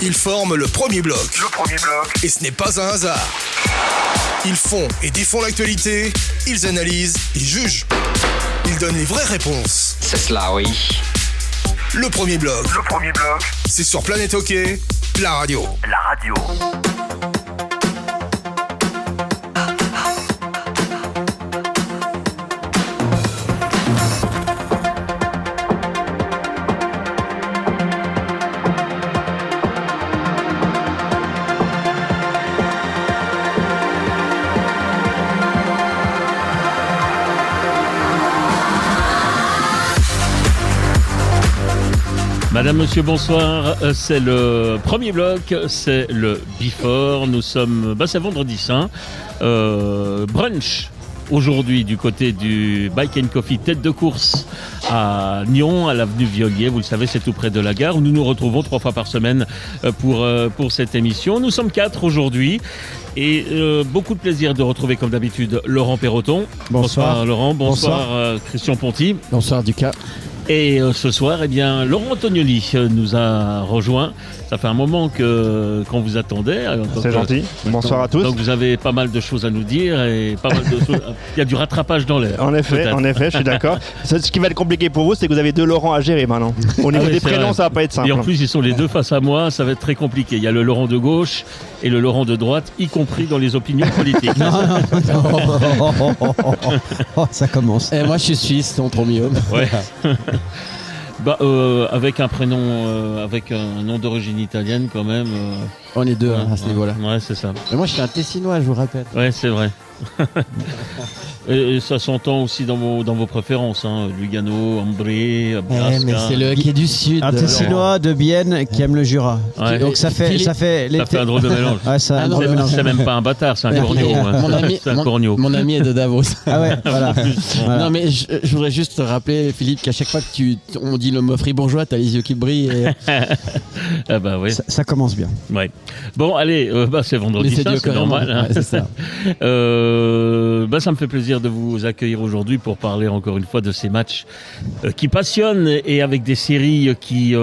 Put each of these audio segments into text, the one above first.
Ils forment le premier bloc. Et ce n'est pas un hasard. Ils font et défont l'actualité, ils analysent, ils jugent. Ils donnent les vraies réponses. C'est cela, oui. Le premier bloc. C'est sur Planète Hockey, la radio. Madame, monsieur, bonsoir. C'est le premier bloc, c'est le Before. Nous sommes, c'est vendredi saint. Brunch aujourd'hui du côté du Bike & Coffee Tête de Course à Nyon, à l'avenue Viollier. Vous le savez, c'est tout près de la gare où nous nous retrouvons 3 fois par semaine pour cette émission. Nous sommes 4 aujourd'hui. Et beaucoup de plaisir de retrouver comme d'habitude Laurent Perroton. Bonsoir Laurent, bonsoir. Christian Ponty. Bonsoir Ducas. Et ce soir, Laurent Antonioli nous a rejoint. Ça fait un moment qu'on vous attendait. C'est gentil. Bonsoir à tous. Donc vous avez pas mal de choses à nous dire et pas mal de choses. Il y a du rattrapage dans l'air. En effet, je suis d'accord. Ce qui va être compliqué pour vous, c'est que vous avez 2 Laurent à gérer maintenant. Au niveau des prénoms, vrai. Ça va pas être simple. Et en plus, ils sont les 2 face à moi. Ça va être très compliqué. Il y a le Laurent de gauche et le Laurent de droite, y compris dans les opinions politiques. Ça commence. Et moi, je suis suisse, ton premier homme. Ouais. Avec un prénom, avec un nom d'origine italienne quand même. On est 2 à ce niveau-là. Ouais, c'est ça. Mais moi, je suis un Tessinois, je vous rappelle. Ouais, c'est vrai. Et ça s'entend aussi dans vos préférences, Lugano, Ambré, Blasca. Mais c'est le hockey du Sud. Un Tessinois de Bienne qui aime le Jura. Ouais. Donc ça fait un drôle de mélange. Ouais, c'est même pas un bâtard, c'est un corneau. Mon ami est de Davos. Ah ouais, voilà. Non mais je voudrais juste te rappeler, Philippe, qu'à chaque fois que on dit le mot fribourgeois, t'as les yeux qui brillent. Ah bah oui. Ça commence bien. Ouais. Bon, allez, c'est vendredi, c'est normal. Ouais, c'est ça. Ça me fait plaisir de vous accueillir aujourd'hui pour parler encore une fois de ces matchs qui passionnent et avec des séries qui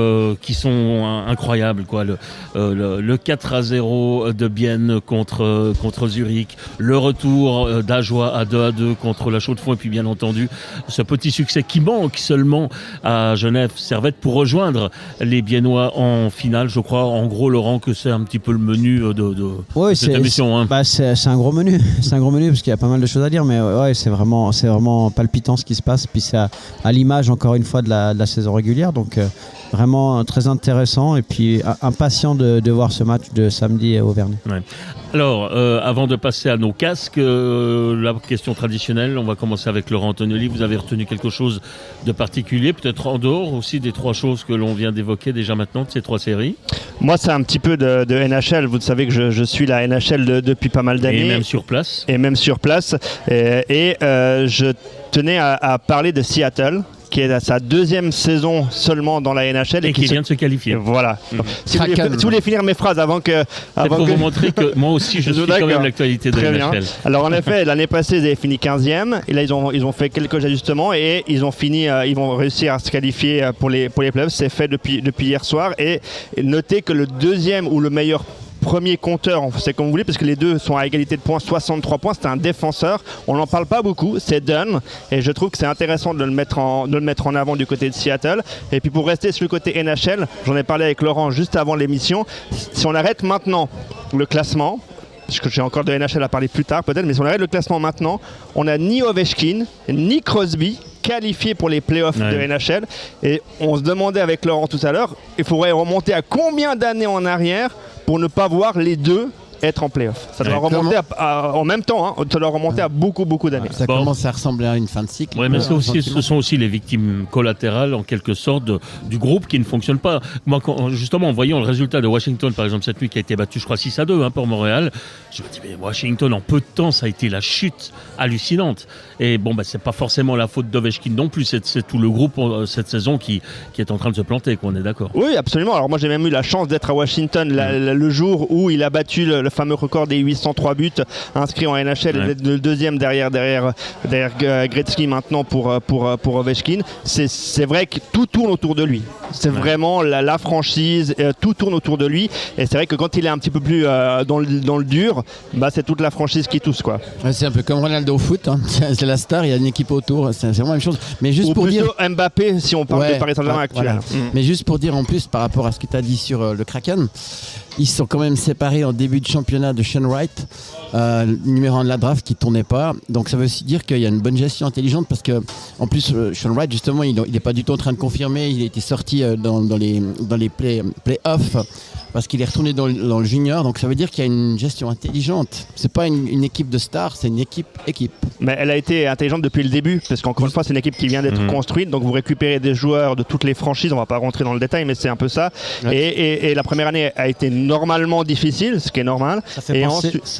sont incroyables, quoi. Le 4-0 de Bienne contre Zurich, le retour d'Ajoie à 2-2 contre la Chaux-de-Fonds et puis bien entendu ce petit succès qui manque seulement à Genève Servette pour rejoindre les Biennois en finale. Je crois en gros, Laurent, que c'est un petit peu le menu de cette émission. C'est un gros menu. C'est un gros menu parce qu'il y a pas mal de choses à dire, mais ouais, c'est vraiment palpitant ce qui se passe. Puis c'est à l'image encore une fois de la saison régulière, donc vraiment très intéressant et puis impatient de voir ce match de samedi au Vernet. Ouais. Alors, avant de passer à nos casques, la question traditionnelle, on va commencer avec Laurent Antonioli. Vous avez retenu quelque chose de particulier, peut-être en dehors aussi des 3 choses que l'on vient d'évoquer déjà maintenant de ces 3 séries? Moi, c'est un petit peu de NHL. Vous savez que je suis la NHL depuis pas mal d'années. Et même sur place. Et je tenais à parler de Seattle, qui est à sa 2e saison seulement dans la NHL. Et qui vient de se qualifier. Voilà. Si vous voulez finir mes phrases avant que... pour vous montrer que moi aussi je suis quand même l'actualité de la NHL. Alors en effet, l'année passée, ils avaient fini 15e. Et là, ils ont fait quelques ajustements et ils vont réussir à se qualifier pour les playoffs. C'est fait depuis hier soir. Et notez que le 2e ou le meilleur premier compteur, c'est comme vous voulez, parce que les 2 sont à égalité de points, 63 points. C'est un défenseur. On n'en parle pas beaucoup. C'est Dunn. Et je trouve que c'est intéressant de le mettre en avant du côté de Seattle. Et puis pour rester sur le côté NHL, j'en ai parlé avec Laurent juste avant l'émission. Si on arrête maintenant le classement, parce que j'ai encore de NHL à parler plus tard peut-être, mais si on arrête le classement maintenant, on n'a ni Ovechkin, ni Crosby qualifiés pour les playoffs de NHL. Et on se demandait avec Laurent tout à l'heure, il faudrait remonter à combien d'années en arrière pour ne pas voir les 2 être en play-off. Ça doit remonter en même temps, ça doit remonter à beaucoup d'années. Ça commence à ressembler à une fin de cycle. Oui, mais ce sont aussi les victimes collatérales, en quelque sorte, du groupe qui ne fonctionne pas. Moi, justement, en voyant le résultat de Washington, par exemple, cette nuit qui a été battu, je crois, 6-2 pour Montréal, je me dis, mais Washington, en peu de temps, ça a été la chute hallucinante. Et bon, c'est pas forcément la faute d'Ovechkin non plus, c'est tout le groupe cette saison qui est en train de se planter, on est d'accord. Oui, absolument. Alors moi, j'ai même eu la chance d'être à Washington le jour où il a battu le le fameux record des 803 buts inscrits en NHL, et le deuxième derrière Gretzky maintenant pour Ovechkin. C'est vrai que tout tourne autour de lui. C'est vraiment la franchise, tout tourne autour de lui. Et c'est vrai que quand il est un petit peu plus dans le dur, c'est toute la franchise qui tousse, quoi. Ouais, c'est un peu comme Ronaldo au foot, hein. C'est la star, il y a une équipe autour, c'est vraiment la même chose. Mais juste ou pour plutôt dire Mbappé si on parle de Paris Saint-Germain actuel. Voilà. Mais juste pour dire en plus par rapport à ce que tu as dit sur le Kraken, ils se sont quand même séparés en début de championnat de Sean Wright, numéro 1 de la draft qui ne tournait pas. Donc ça veut aussi dire qu'il y a une bonne gestion intelligente parce que en plus Sean Wright justement il n'est pas du tout en train de confirmer, il a été sorti dans les play-offs parce qu'il est retourné dans le junior. Donc ça veut dire qu'il y a une gestion intelligente. C'est pas une équipe de stars, c'est une équipe. Mais elle a été intelligente depuis le début parce qu'encore une fois c'est une équipe qui vient d'être construite. Donc vous récupérez des joueurs de toutes les franchises. On va pas rentrer dans le détail mais c'est un peu ça. Et la première année a été normalement difficile, ce qui est normal. Ça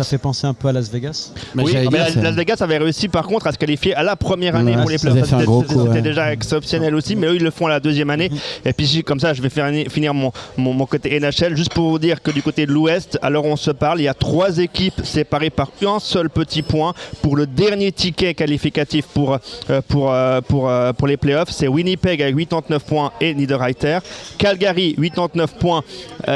fait penser un peu à Las Vegas. Oui, mais Las Vegas avait réussi par contre à se qualifier à la première année pour les playoffs. C'était déjà exceptionnel aussi, mais eux ils le font à la deuxième année. Et puis comme ça je vais finir mon côté NHL. Juste pour vous dire que du côté de l'Ouest, alors on se parle, il y a 3 équipes séparées par un seul petit point pour le dernier ticket qualificatif pour les playoffs. C'est Winnipeg avec 89 points et Niederreiter, Calgary 89 points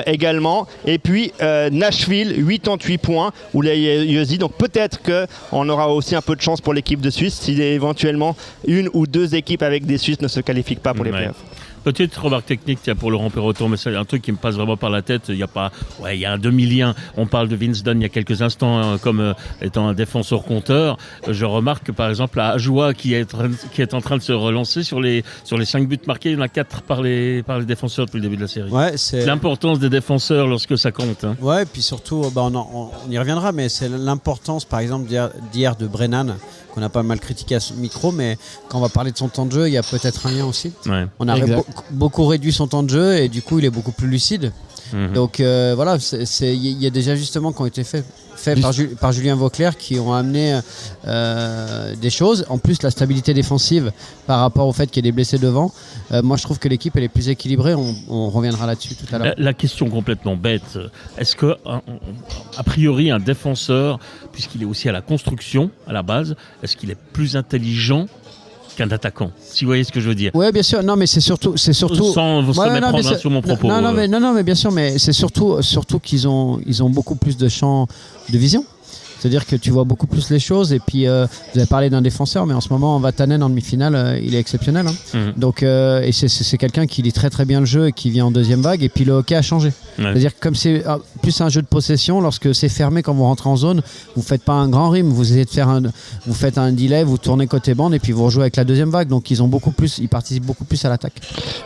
également, et puis Nashville 88 points où les Uzzi. Donc peut-être qu'on aura aussi un peu de chance pour l'équipe de Suisse si éventuellement une ou deux équipes avec des Suisses ne se qualifient pas pour les playoffs. Petite remarque technique pour Laurent Perroton, mais c'est un truc qui me passe vraiment par la tête. Il y a un demi-lien. On parle de Vince Dunn il y a quelques instants comme étant un défenseur compteur. Je remarque que par exemple à Ajoie qui est en train de se relancer sur les 5 buts marqués, il y en a 4 par les défenseurs depuis le début de la série. Ouais, c'est l'importance des défenseurs lorsque ça compte. Hein. Ouais, et puis surtout, on y reviendra, mais c'est l'importance par exemple d'hier de Brennan, qu'on a pas mal critiqué à ce micro, mais quand on va parler de son temps de jeu, il y a peut-être un lien aussi. Ouais. On a beaucoup réduit son temps de jeu et du coup il est beaucoup plus lucide. Donc voilà, il y a des ajustements qui ont été faits par Julien Vauclair qui ont amené des choses. En plus, la stabilité défensive par rapport au fait qu'il y ait des blessés devant. Moi, je trouve que l'équipe elle est plus équilibrée. On reviendra là-dessus tout à l'heure. La question complètement bête, est-ce que, a priori, un défenseur, puisqu'il est aussi à la construction, à la base, est-ce qu'il est plus intelligent qu'un attaquant, si vous voyez ce que je veux dire. Oui, bien sûr. Non, mais c'est surtout. Sans vous méprendre sur mon propos. Non, mais bien sûr, mais c'est surtout qu'ils ont beaucoup plus de champ de vision. C'est-à-dire que tu vois beaucoup plus les choses. Et puis, vous avez parlé d'un défenseur, mais en ce moment, Vatanen en demi-finale, il est exceptionnel. Hein. Donc, et c'est quelqu'un qui lit très très bien le jeu et qui vient en deuxième vague. Et puis, le hockey a changé. Ouais. C'est-à-dire que comme c'est plus un jeu de possession, lorsque c'est fermé, quand vous rentrez en zone, vous ne faites pas un grand rythme. Vous essayez de vous faites un delay, vous tournez côté bande et puis vous rejouez avec la deuxième vague. Donc, ils participent beaucoup plus à l'attaque.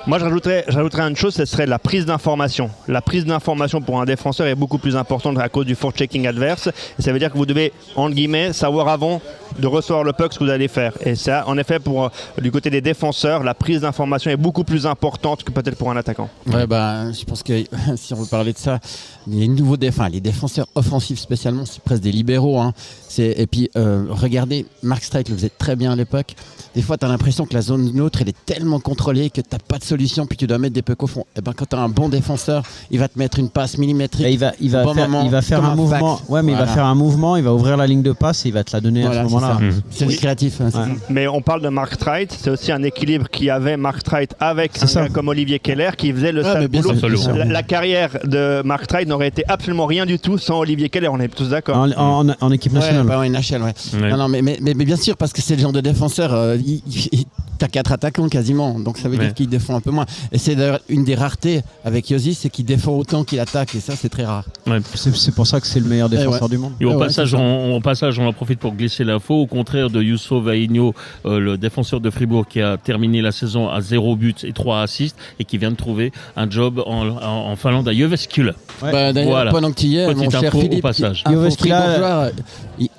Moi, j'ajouterais une chose, ce serait la prise d'information. La prise d'information pour un défenseur est beaucoup plus importante à cause du forechecking adverse. Et ça veut dire que vous devez, entre guillemets, savoir avant de recevoir le puck ce que vous allez faire. Et ça, en effet, du côté des défenseurs, la prise d'information est beaucoup plus importante que peut-être pour un attaquant. Ouais, je pense que si on veut parler de ça, les défenseurs offensifs spécialement, c'est presque des libéraux. Hein. Et puis, regardez, Mark Streit le faisait très bien à l'époque. Des fois, tu as l'impression que la zone neutre, elle est tellement contrôlée que tu n'as pas de solution, puis tu dois mettre des pucks au fond. Et quand tu as un bon défenseur, il va te mettre une passe millimétrique. Et il va faire un mouvement. Ouais, mais il va faire un mouvement, il va ouvrir la ligne de passe et il va te la donner à ce moment-là. C'est le créatif. Hein, mais on parle de Mark Streit, c'est aussi un équilibre qui avait Mark Streit avec un gars comme Olivier Keller qui faisait le sale boulot. La carrière de Mark Streit n'aurait été absolument rien du tout sans Olivier Keller, on est tous d'accord. En équipe nationale. Ouais, en NHL, ouais. Non, mais bien sûr, parce que c'est le genre de défenseur, t'as 4 attaquants quasiment, donc ça veut dire qu'il défend un peu moins. Et c'est d'ailleurs une des raretés avec Josi, c'est qu'il défend autant qu'il attaque, et ça c'est très rare. Ouais. C'est pour ça que c'est le meilleur défenseur du monde. Et au passage, on en profite pour glisser l'info, au contraire de Juuso Vainio, le défenseur de Fribourg qui a terminé la saison à 0 but et 3 assists et qui vient de trouver un job en Finlande à Jyväskylä. Ouais. D'ailleurs, pendant que tu y es, mon cher Philippe, Jyväskylä,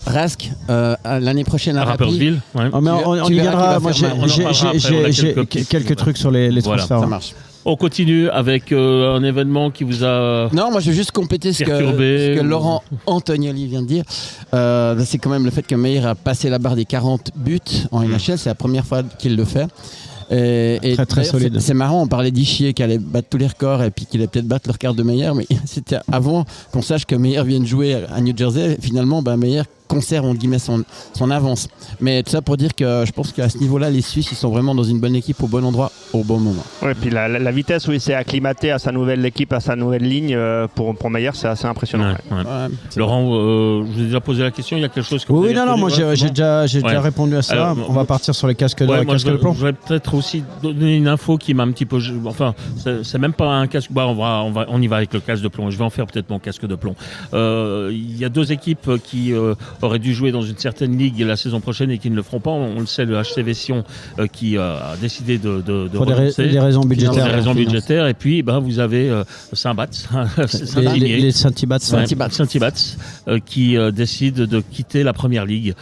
Rask, l'année prochaine à Rapperswil. Ouais. On y viendra. Moi, j'ai quelques trucs sur les transferts. Ça marche. On continue avec un événement qui vous a Non, moi je veux juste compléter ce que Laurent Antonioli vient de dire. C'est quand même le fait que Meyer a passé la barre des 40 buts en NHL. C'est la première fois qu'il le fait. Et Très solide. C'est marrant, on parlait d'Ishier qui allait battre tous les records et puis qu'il allait peut-être battre le record de Meyer, mais c'était avant qu'on sache que Meyer vienne jouer à New Jersey. Finalement, Meyer conserve entre guillemets son avance. Mais tout ça pour dire que je pense qu'à ce niveau-là, les Suisses, ils sont vraiment dans une bonne équipe au bon endroit, au bon moment. Ouais, puis la vitesse où il s'est acclimaté à sa nouvelle équipe, à sa nouvelle ligne, pour Meyer, c'est assez impressionnant. Ouais. Laurent, je vous ai déjà posé la question, il y a quelque chose que vous Oui, non, moi j'ai déjà répondu à ça. Alors, on va partir sur les casques d'or et moi, casques de plomb. je voudrais peut-être aussi donner une info qui m'a un petit peu... Enfin, c'est même pas un casque... on y va avec le casque de plomb. Je vais en faire peut-être mon casque de plomb. Il y a 2 équipes qui auraient dû jouer dans une certaine ligue la saison prochaine et qui ne le feront pas. On le sait, le HCV Sion qui a décidé de pour des raisons budgétaires. Des raisons budgétaires. Et puis, vous avez Saint-Bats. Les Saint-Ibats. Saint-Ibats qui décide de quitter la première ligue.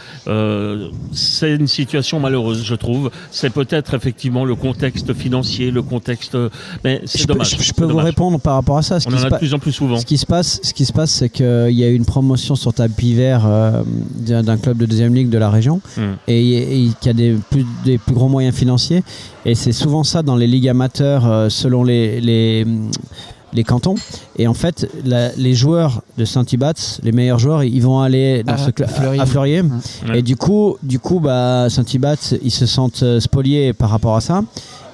C'est une situation malheureuse, je trouve. C'est peut-être effectivement le contexte financier, mais c'est dommage. Je peux vous répondre par rapport à ça. On en a de plus en plus souvent. Ce qui se passe, c'est qu'il y a eu une promotion sur tapis vert d'un club de deuxième ligue de la région et qui a des plus gros moyens financiers. Et c'est souvent ça dans les ligues amateurs selon les cantons. Et en fait, les joueurs de Saint-Ibats, les meilleurs joueurs, ils vont aller dans ce club à Fleurier. Et du coup, Saint-Ibats, ils se sentent spoliés par rapport à ça.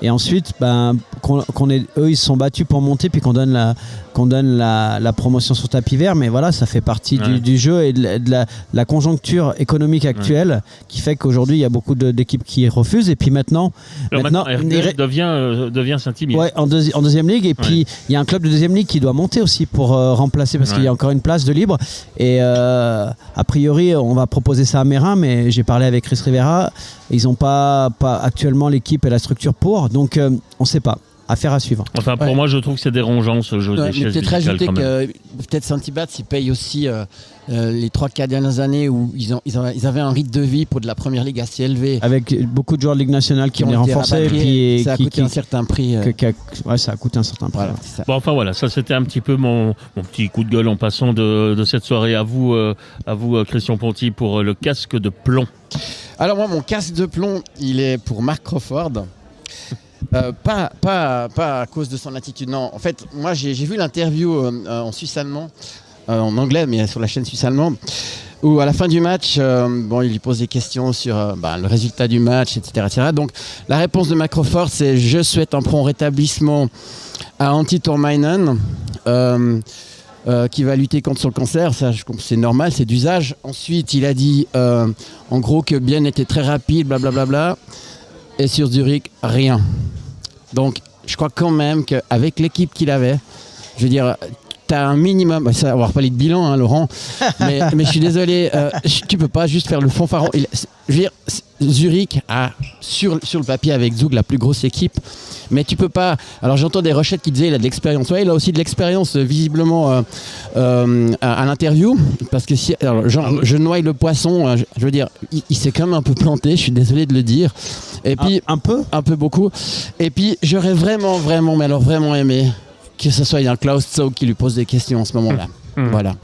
Et ensuite, eux, ils se sont battus pour monter, puis qu'on donne la promotion sur tapis vert. Mais voilà, ça fait partie du jeu et de la conjoncture économique actuelle qui fait qu'aujourd'hui, il y a beaucoup d'équipes qui refusent. Et puis maintenant RDL devient Saint-Imier. Ouais, en deuxième ligue. Et puis, il y a un club de deuxième ligue qui doit monter aussi pour remplacer, parce qu'il y a encore une place de libre. Et a priori, on va proposer ça à Mérin, mais j'ai parlé avec Chris Rivera. Ils n'ont pas actuellement l'équipe et la structure pour. Donc, on ne sait pas. Affaire à suivre. Enfin, pour moi, je trouve que c'est dérangeant ce jeu des chaises musicales. Peut-être rajouter que peut-être Saint-Ibats, ils payent aussi les 3-4 dernières années où ils avaient un rythme de vie pour de la première ligue assez élevé. Avec beaucoup de joueurs de Ligue nationale qui ont été renforcés. Ça a coûté un certain prix. Ça a coûté un certain prix. Voilà, ça c'était un petit peu mon petit coup de gueule en passant de cette soirée. À vous, Christian Ponty, pour le casque de plomb. Alors moi, mon casque de plomb, il est pour Mark Crawford. Pas à cause de son attitude, non. En fait, moi j'ai vu l'interview en suisse-allemand, en anglais, mais sur la chaîne suisse-allemand, où à la fin du match, il lui pose des questions sur le résultat du match, etc. Donc la réponse de Mark Crawford, c'est « Je souhaite un prompt rétablissement à Antti Tuominen ». Qui va lutter contre son cancer, ça c'est normal, c'est d'usage. Ensuite, il a dit en gros que Bien était très rapide, blablabla. Et sur Zurich, rien. Donc, je crois quand même qu'avec l'équipe qu'il avait, je veux dire, tu as un minimum. Ça, on va reparler de bilan, hein, Laurent. Mais je suis désolé, tu peux pas juste faire le fanfaron. Je veux dire, Zurich a sur le papier avec Zug la plus grosse équipe. Mais tu peux pas. Alors j'entends des Rochettes qui disaient il a de l'expérience. Ouais, il a aussi de l'expérience visiblement à l'interview. Parce que je noie le poisson, je veux dire, il s'est quand même un peu planté, je suis désolé de le dire. Et puis, un peu beaucoup. Et puis j'aurais vraiment aimé que ce soit un Klaus Zog qui lui pose des questions en ce moment-là. Voilà.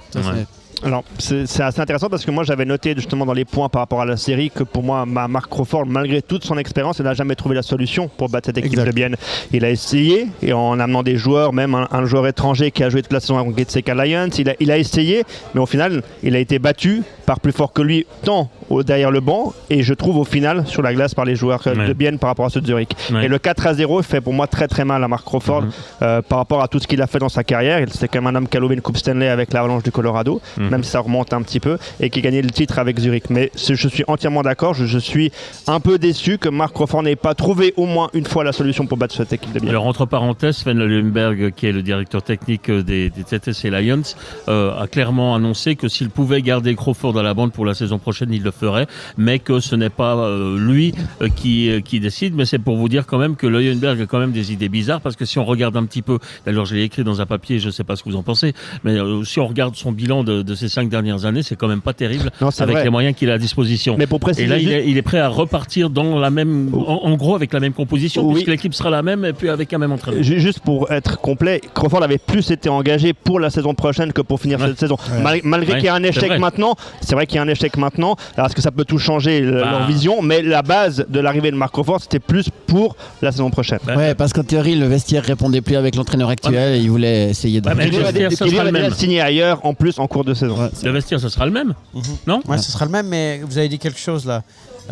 Alors, c'est assez intéressant parce que moi j'avais noté justement dans les points par rapport à la série que pour moi, Mark Crawford, malgré toute son expérience, il n'a jamais trouvé la solution pour battre cette équipe de Bienne. Il a essayé, et en amenant des joueurs, même un joueur étranger qui a joué toute la saison avec Getseka Lions, il a essayé, mais au final, il a été battu par plus fort que lui, tant derrière le banc, et je trouve au final sur la glace par les joueurs de Bienne par rapport à ceux de Zurich. Et le 4-0 fait pour moi très très mal à Mark Crawford par rapport à tout ce qu'il a fait dans sa carrière. C'est quand même un homme qui a levé une Coupe Stanley avec l'Avalanche du Colorado. Même si ça remonte un petit peu, et qui gagnait le titre avec Zurich. Mais je suis entièrement d'accord, je suis un peu déçu que Mark Crawford n'ait pas trouvé au moins une fois la solution pour battre cette équipe de Bienne. Alors entre parenthèses, Sven Leuenberg, qui est le directeur technique des TTC Lions, a clairement annoncé que s'il pouvait garder Crawford à la bande pour la saison prochaine, il le ferait, mais que ce n'est pas lui qui décide. Mais c'est pour vous dire quand même que Leuenberg a quand même des idées bizarres, parce que si on regarde un petit peu, d'ailleurs je l'ai écrit dans un papier, je ne sais pas ce que vous en pensez, mais si on regarde son bilan de ces 5 dernières années, c'est quand même pas terrible Non, c'est avec vrai. les moyens qu'il a à disposition. Mais pour préciser, Et là, il est prêt à repartir dans la même, en gros, avec la même composition, Oui. puisque l'équipe sera la même et puis avec un même entraîneur. Juste pour être complet, Crawford avait plus été engagé pour la saison prochaine que pour finir Ouais. cette saison. Malgré qu'il y a un c'est échec vrai. maintenant, c'est vrai qu'il y a un échec maintenant. Alors est-ce que ça peut tout changer leur vision? Mais la base de l'arrivée de Mark Crawford, c'était plus pour la saison prochaine. Ouais, parce qu'en théorie, le vestiaire répondait plus avec l'entraîneur actuel et il voulait essayer de. Ouais, mais Qui lui vestiaire, ça avait sera le déjà même. signé ailleurs en plus en cours de saison. Le vestiaire, ça sera le même, non? Ouais, ce sera le même, mais vous avez dit quelque chose là.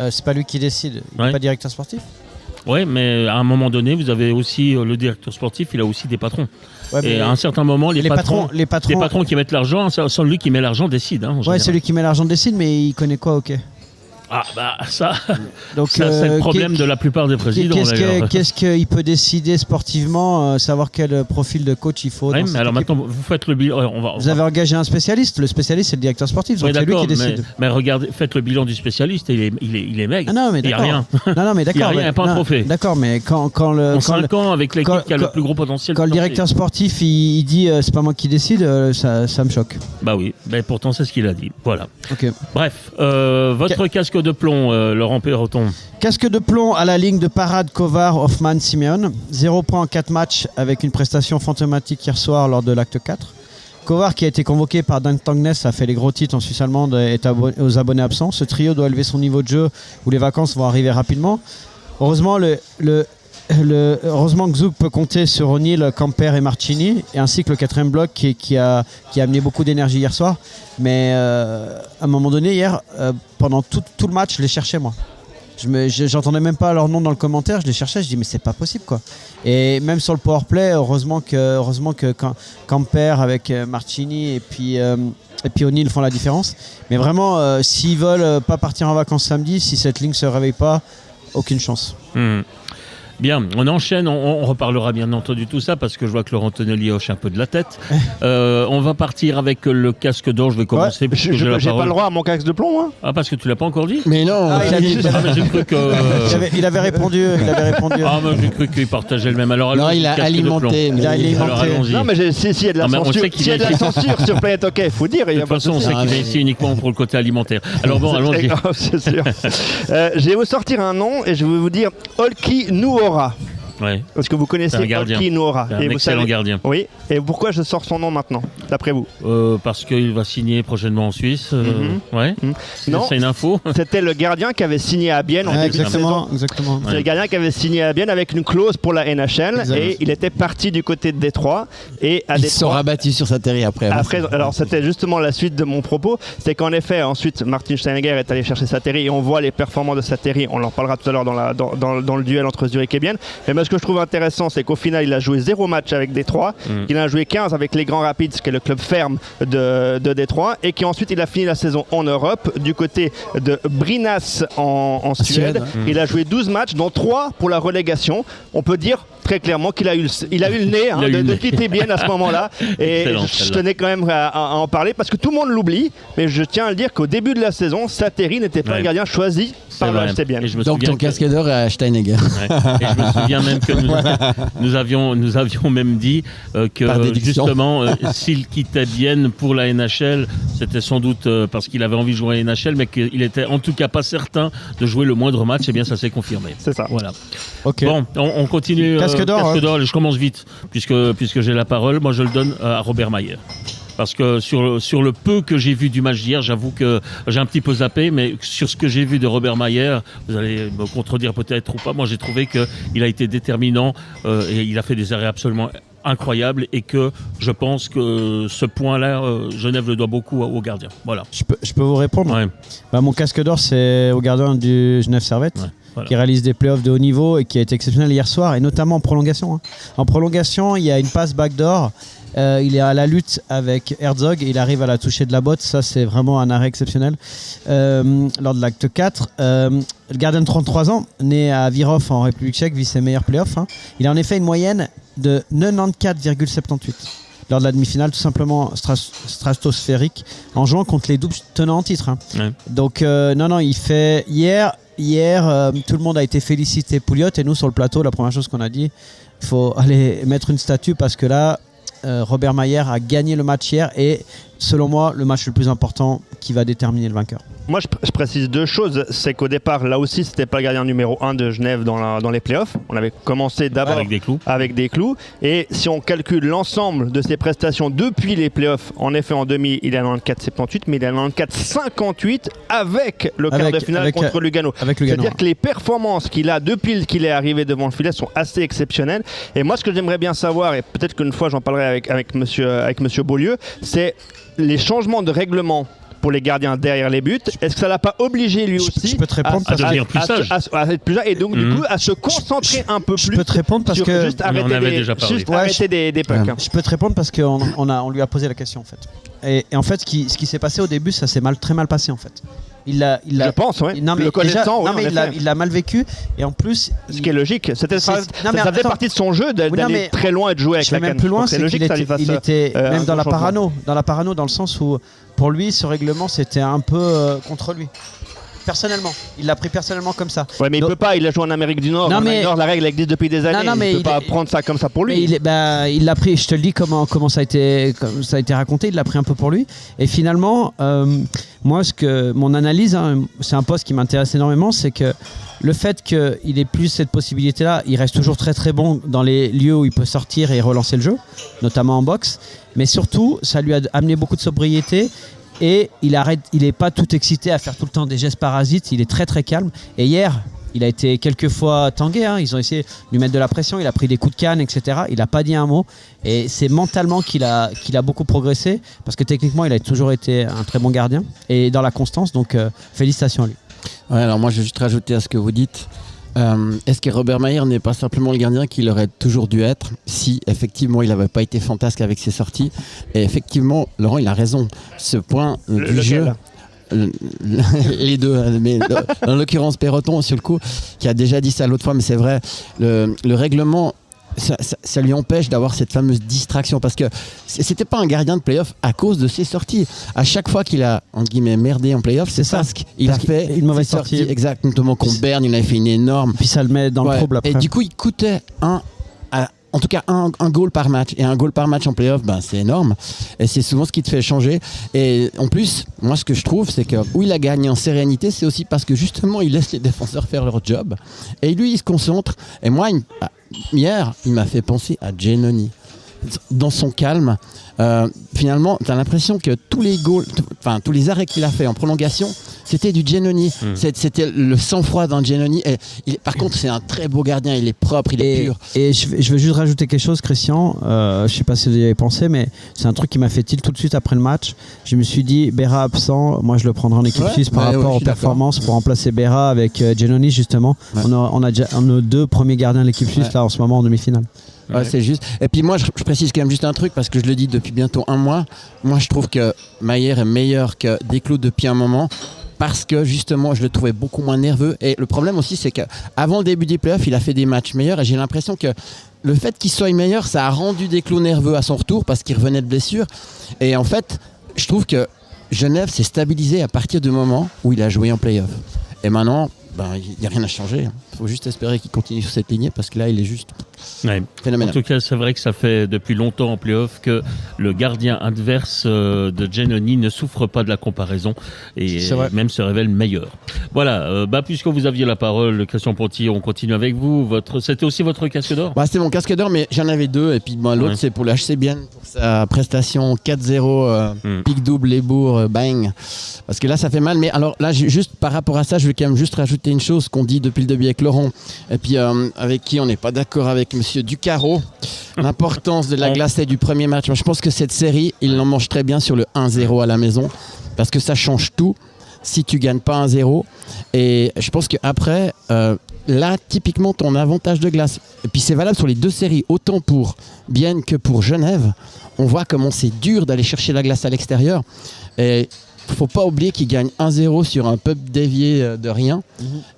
C'est pas lui qui décide. Il n'est Ouais. pas directeur sportif. Oui, mais à un moment donné, vous avez aussi le directeur sportif, il a aussi des patrons. Ouais, Et mais à un certain moment, les patrons les patrons. qui mettent l'argent, celui qui met l'argent décide. Hein, en Ouais, général. celui qui met l'argent décide, mais il connaît quoi, ok. Ah, bah ça, Donc, ça c'est le problème de la plupart des présidents. d'ailleurs. Qu'est-ce qu'il peut décider sportivement, savoir quel profil de coach il faut Ouais, dans mais cette alors équipe. maintenant, vous faites le bilan. Vous avez engagé un spécialiste. Le spécialiste, c'est le directeur sportif. Oui, Donc c'est lui d'accord, qui décide. mais regardez, faites le bilan du spécialiste, il est maigre. Ah non, mais il n'y a d'accord. rien. Non, mais d'accord. Il y a rien, mais- pas un non, trophée. D'accord, mais quand En le 5 ans, avec l'équipe quand- qui a le quand- plus gros potentiel. quand le financier. directeur sportif il dit c'est pas moi qui décide, ça me choque. Bah oui, mais pourtant c'est ce qu'il a dit. Voilà. Ok. Bref, votre casque de plomb, Laurent Perroton. Casque de plomb à la ligne de parade Kovar, Hoffman, Simeone. 0 points en 4 matchs avec une prestation fantomatique hier soir lors de l'acte 4. Kovar qui a été convoqué par Dan Tangnes a fait les gros titres en Suisse allemande et est aux abonnés absents. Ce trio doit élever son niveau de jeu où les vacances vont arriver rapidement. Heureusement, heureusement que Zug peut compter sur O'Neill, Camper et Marchini, et ainsi que le 4e bloc qui a amené beaucoup d'énergie hier soir. Mais à un moment donné, hier, pendant tout le match, je les cherchais moi. J'entendais même pas leur nom dans le commentaire, je les cherchais, je dis mais c'est pas possible quoi. Et même sur le powerplay, heureusement que Camper avec Marchini et puis O'Neill font la différence. Mais vraiment, s'ils veulent pas partir en vacances samedi, si cette ligne se réveille pas, aucune chance. Bien, on enchaîne, on reparlera bien entendu tout ça parce que je vois que Laurent Tonelli hoche un peu de la tête. On va partir avec le casque d'or, je vais commencer. Ouais, puisque j'ai la j'ai pas parole. le droit à mon casque de plomb, moi. Ah, parce que tu l'as pas encore dit? Mais non, Ah, il a dit- Ah, mais j'ai cru que... Il avait répondu. Ah, mais j'ai cru qu'il partageait le même. Alors, non, allons-y, il a casque de alimenté. plomb. mais- Il a alimenté. Alors allons-y. Non, mais s'il y a de la Non, mais on censure, sait qu'il s'il y a de la est- censure sur Planète OK, il faut dire. Il y De a toute pas de façon, on souci. sait qu'il est ici uniquement pour le côté alimentaire. Alors bon, allons-y. C'est sûr. Je vais vous sortir un nom et je vais vous dire Olki Nuora. Ouais, Parce que vous connaissez C'est un gardien. Olki Nuora. c'est un Et vous excellent savez- gardien. Oui. Et pourquoi je sors son nom maintenant, d'après vous? Parce qu'il va signer prochainement en Suisse. Ouais. Non. C'est une info. C'était le gardien qui avait signé à Bienne en Ouais, début de saison. exactement. C'est le gardien qui avait signé à Bienne avec une clause pour la NHL Exact. et il était parti du côté de Détroit et à Ils se sont Détroit. rabattus sur sa terrier après. Après, alors c'était justement la suite de mon propos, c'est qu'en effet ensuite Martin Steinegger est allé chercher Sateri et on voit les performances de Sateri, on en parlera tout à l'heure dans le duel entre Zurich et Bienne. Mais moi, ce que je trouve intéressant, c'est qu'au final il a joué 0 match avec Détroit, il en a joué 15 avec les Grands Rapids, qui est le club ferme de Détroit, et qu'ensuite il a fini la saison en Europe du côté de Brynäs en Suède. Il a joué 12 matchs dont 3 pour la relégation. On peut dire très clairement qu'il a eu le nez hein, de quitter Bienne à ce moment-là. Et Excellent, je celle-là. tenais quand même à en parler parce que tout le monde l'oublie, mais je tiens à le dire qu'au début de la saison, Sateri n'était pas Ouais. un gardien choisi par le HC Bienne. Et je me Donc souviens ton que- casque d'or est à Steinegger. Ouais. Et je me souviens même que nous avions même dit Par que déduction. justement, s'il quittait Bienne pour la NHL, c'était sans doute parce qu'il avait envie de jouer à la NHL, mais qu'il était en tout cas pas certain de jouer le moindre match. Et bien, ça s'est confirmé. C'est ça. Voilà. Ok. Bon, on continue. Casque d'or, Casque d'or. Je commence vite, puisque j'ai la parole. Moi, je le donne à Robert Mayer. Parce que sur le peu que j'ai vu du match d'hier, j'avoue que j'ai un petit peu zappé, mais sur ce que j'ai vu de Robert Mayer, vous allez me contredire peut-être ou pas, moi j'ai trouvé qu'il a été déterminant et il a fait des arrêts absolument incroyables et que je pense que ce point-là, Genève le doit beaucoup au gardien. Voilà. Je peux vous répondre. Ouais. Bah, mon casque d'or, c'est au gardien du Genève Servette, Ouais, voilà. qui réalise des playoffs de haut niveau et qui a été exceptionnel hier soir, et notamment en prolongation. Hein. En prolongation, il y a une passe backdoor. Il est à la lutte avec Herzog et il arrive à la toucher de la botte. Ça, c'est vraiment un arrêt exceptionnel. Lors de l'acte 4, le gardien de 33 ans, né à Virov en République tchèque, vit ses meilleurs playoffs. Hein. Il a en effet une moyenne de 94,78 lors de la demi-finale, tout simplement stratosphérique, en jouant contre les doubles tenants en titre. Hein. Ouais. Donc, non, il fait... Hier, tout le monde a été félicité Pouliot, et nous, sur le plateau, la première chose qu'on a dit, il faut aller mettre une statue parce que là, Robert Mayer a gagné le match hier et selon moi, le match le plus important qui va déterminer le vainqueur. Moi, je précise deux choses. C'est qu'au départ, là aussi, c'était pas le gardien numéro 1 de Genève dans les playoffs. On avait commencé d'abord avec des clous. Et si on calcule l'ensemble de ses prestations depuis les playoffs, en effet, en demi, il est à 94,78, mais il est à 94,58 avec le quart de finale contre Lugano. C'est-à-dire que les performances qu'il a depuis qu'il est arrivé devant le filet sont assez exceptionnelles. Et moi, ce que j'aimerais bien savoir, et peut-être qu'une fois j'en parlerai avec monsieur Beaulieu, c'est les changements de règlement pour les gardiens derrière les buts. Est-ce que ça l'a pas obligé lui aussi je peux te répondre à devenir plus sage, à être plus sage et donc du coup à se concentrer un peu plus. Je peux te répondre parce que juste arrêter des pucks. Je peux te répondre parce qu'on lui a posé la question en fait. Et en fait, ce qui s'est passé au début, ça s'est très mal passé en fait. Je pense, oui. Le connaissant, il l'a mal vécu et en plus. Ce qui est logique, ça faisait partie de son jeu d'aller très loin et de jouer avec la canne. Même plus loin, c'est logique qu'il était même dans la parano, dans le sens où pour lui, ce règlement, c'était un peu contre lui. Personnellement, il l'a pris personnellement comme ça. Ouais, mais il peut pas, il a joué en Amérique du Nord. La règle existe depuis des années. Il peut pas prendre ça comme ça pour lui. Il l'a pris, je te le dis comment ça a été raconté, il l'a pris un peu pour lui. Et finalement, moi, mon analyse, c'est un poste qui m'intéresse énormément, c'est que le fait qu'il ait plus cette possibilité-là, il reste toujours très très bon dans les lieux où il peut sortir et relancer le jeu, notamment en boxe. Mais surtout, ça lui a amené beaucoup de sobriété. Et il n'est pas tout excité à faire tout le temps des gestes parasites, il est très très calme. Et hier, il a été quelques fois tangué, ils ont essayé de lui mettre de la pression, il a pris des coups de canne, etc. Il n'a pas dit un mot. Et c'est mentalement qu'il a beaucoup progressé, parce que techniquement, il a toujours été un très bon gardien. Et dans la constance, donc félicitations à lui. Ouais, alors moi, je vais juste rajouter à ce que vous dites. Est-ce que Robert Mayer n'est pas simplement le gardien qu'il aurait toujours dû être si effectivement il n'avait pas été fantasque avec ses sorties? Et effectivement, Laurent, il a raison. Ce point du jeu, les deux, mais en l'occurrence Perroton sur le coup, qui a déjà dit ça l'autre fois, mais c'est vrai, le règlement. Ça lui empêche d'avoir cette fameuse distraction parce que c'était pas un gardien de play-off à cause de ses sorties. À chaque fois qu'il a entre guillemets merdé en play-off, c'est parce qu'il a fait une mauvaise sortie. Exact, notamment contre Berne, il avait fait une énorme. Puis ça le met dans le trouble après. Et du coup, il coûtait en tout cas un goal par match. Et un goal par match en play-off, c'est énorme. Et c'est souvent ce qui te fait changer. Et en plus, moi ce que je trouve, c'est que où il a gagné en sérénité, c'est aussi parce que justement, il laisse les défenseurs faire leur job. Et lui, il se concentre. Et moi, hier, il m'a fait penser à Giannoni. Dans son calme, finalement, tu as l'impression que tous les arrêts qu'il a fait en prolongation, c'était du Giannoni. C'était le sang-froid d'un Giannoni. Par contre, c'est un très beau gardien, il est propre, il est pur. Et je veux juste rajouter quelque chose, Christian. Je sais pas si vous y avez pensé, mais c'est un truc qui m'a fait tilt tout de suite après le match. Je me suis dit, Berra absent, moi je le prendrai en équipe suisse par rapport aux performances pour remplacer Berra avec Giannoni, justement. Ouais. On a déjà nos deux premiers gardiens de l'équipe suisse là en ce moment en demi-finale. Ouais, c'est juste. Et puis moi, je précise quand même juste un truc parce que je le dis depuis bientôt un mois. Moi, je trouve que Mayer est meilleur que Desclos depuis un moment parce que justement, je le trouvais beaucoup moins nerveux. Et le problème aussi, c'est qu'avant le début des playoffs, il a fait des matchs meilleurs et j'ai l'impression que le fait qu'il soit meilleur, ça a rendu Desclos nerveux à son retour parce qu'il revenait de blessure. Et en fait, je trouve que Genève s'est stabilisé à partir du moment où il a joué en playoff. Et maintenant, il n'y a rien à changer. Il faut juste espérer qu'il continue sur cette lignée parce que là, il est juste phénoménal. En tout cas, c'est vrai que ça fait depuis longtemps en play-off que le gardien adverse de Giannoni ne souffre pas de la comparaison et même se révèle meilleur. Voilà, puisque vous aviez la parole, Christian Ponty, on continue avec vous. C'était aussi votre casque d'or ? C'était mon casque d'or, mais j'en avais deux. Et puis l'autre, c'est pour le HC Bienne, pour sa prestation 4-0, pic double, les bourgs, bang. Parce que là, ça fait mal. Mais alors là, juste par rapport à ça, je vais quand même juste rajouter une chose qu'on dit depuis le début avec Laurent, et puis avec qui on n'est pas d'accord avec Monsieur Ducaro, l'importance de la glace et du premier match. Moi, je pense que cette série, il en mange très bien sur le 1-0 à la maison, parce que ça change tout si tu gagnes pas 1-0. Et je pense qu'après, là, typiquement, ton avantage de glace, et puis c'est valable sur les deux séries, autant pour Bienne que pour Genève, on voit comment c'est dur d'aller chercher la glace à l'extérieur. Et faut pas oublier qu'il gagne 1-0 sur un pub dévié de rien.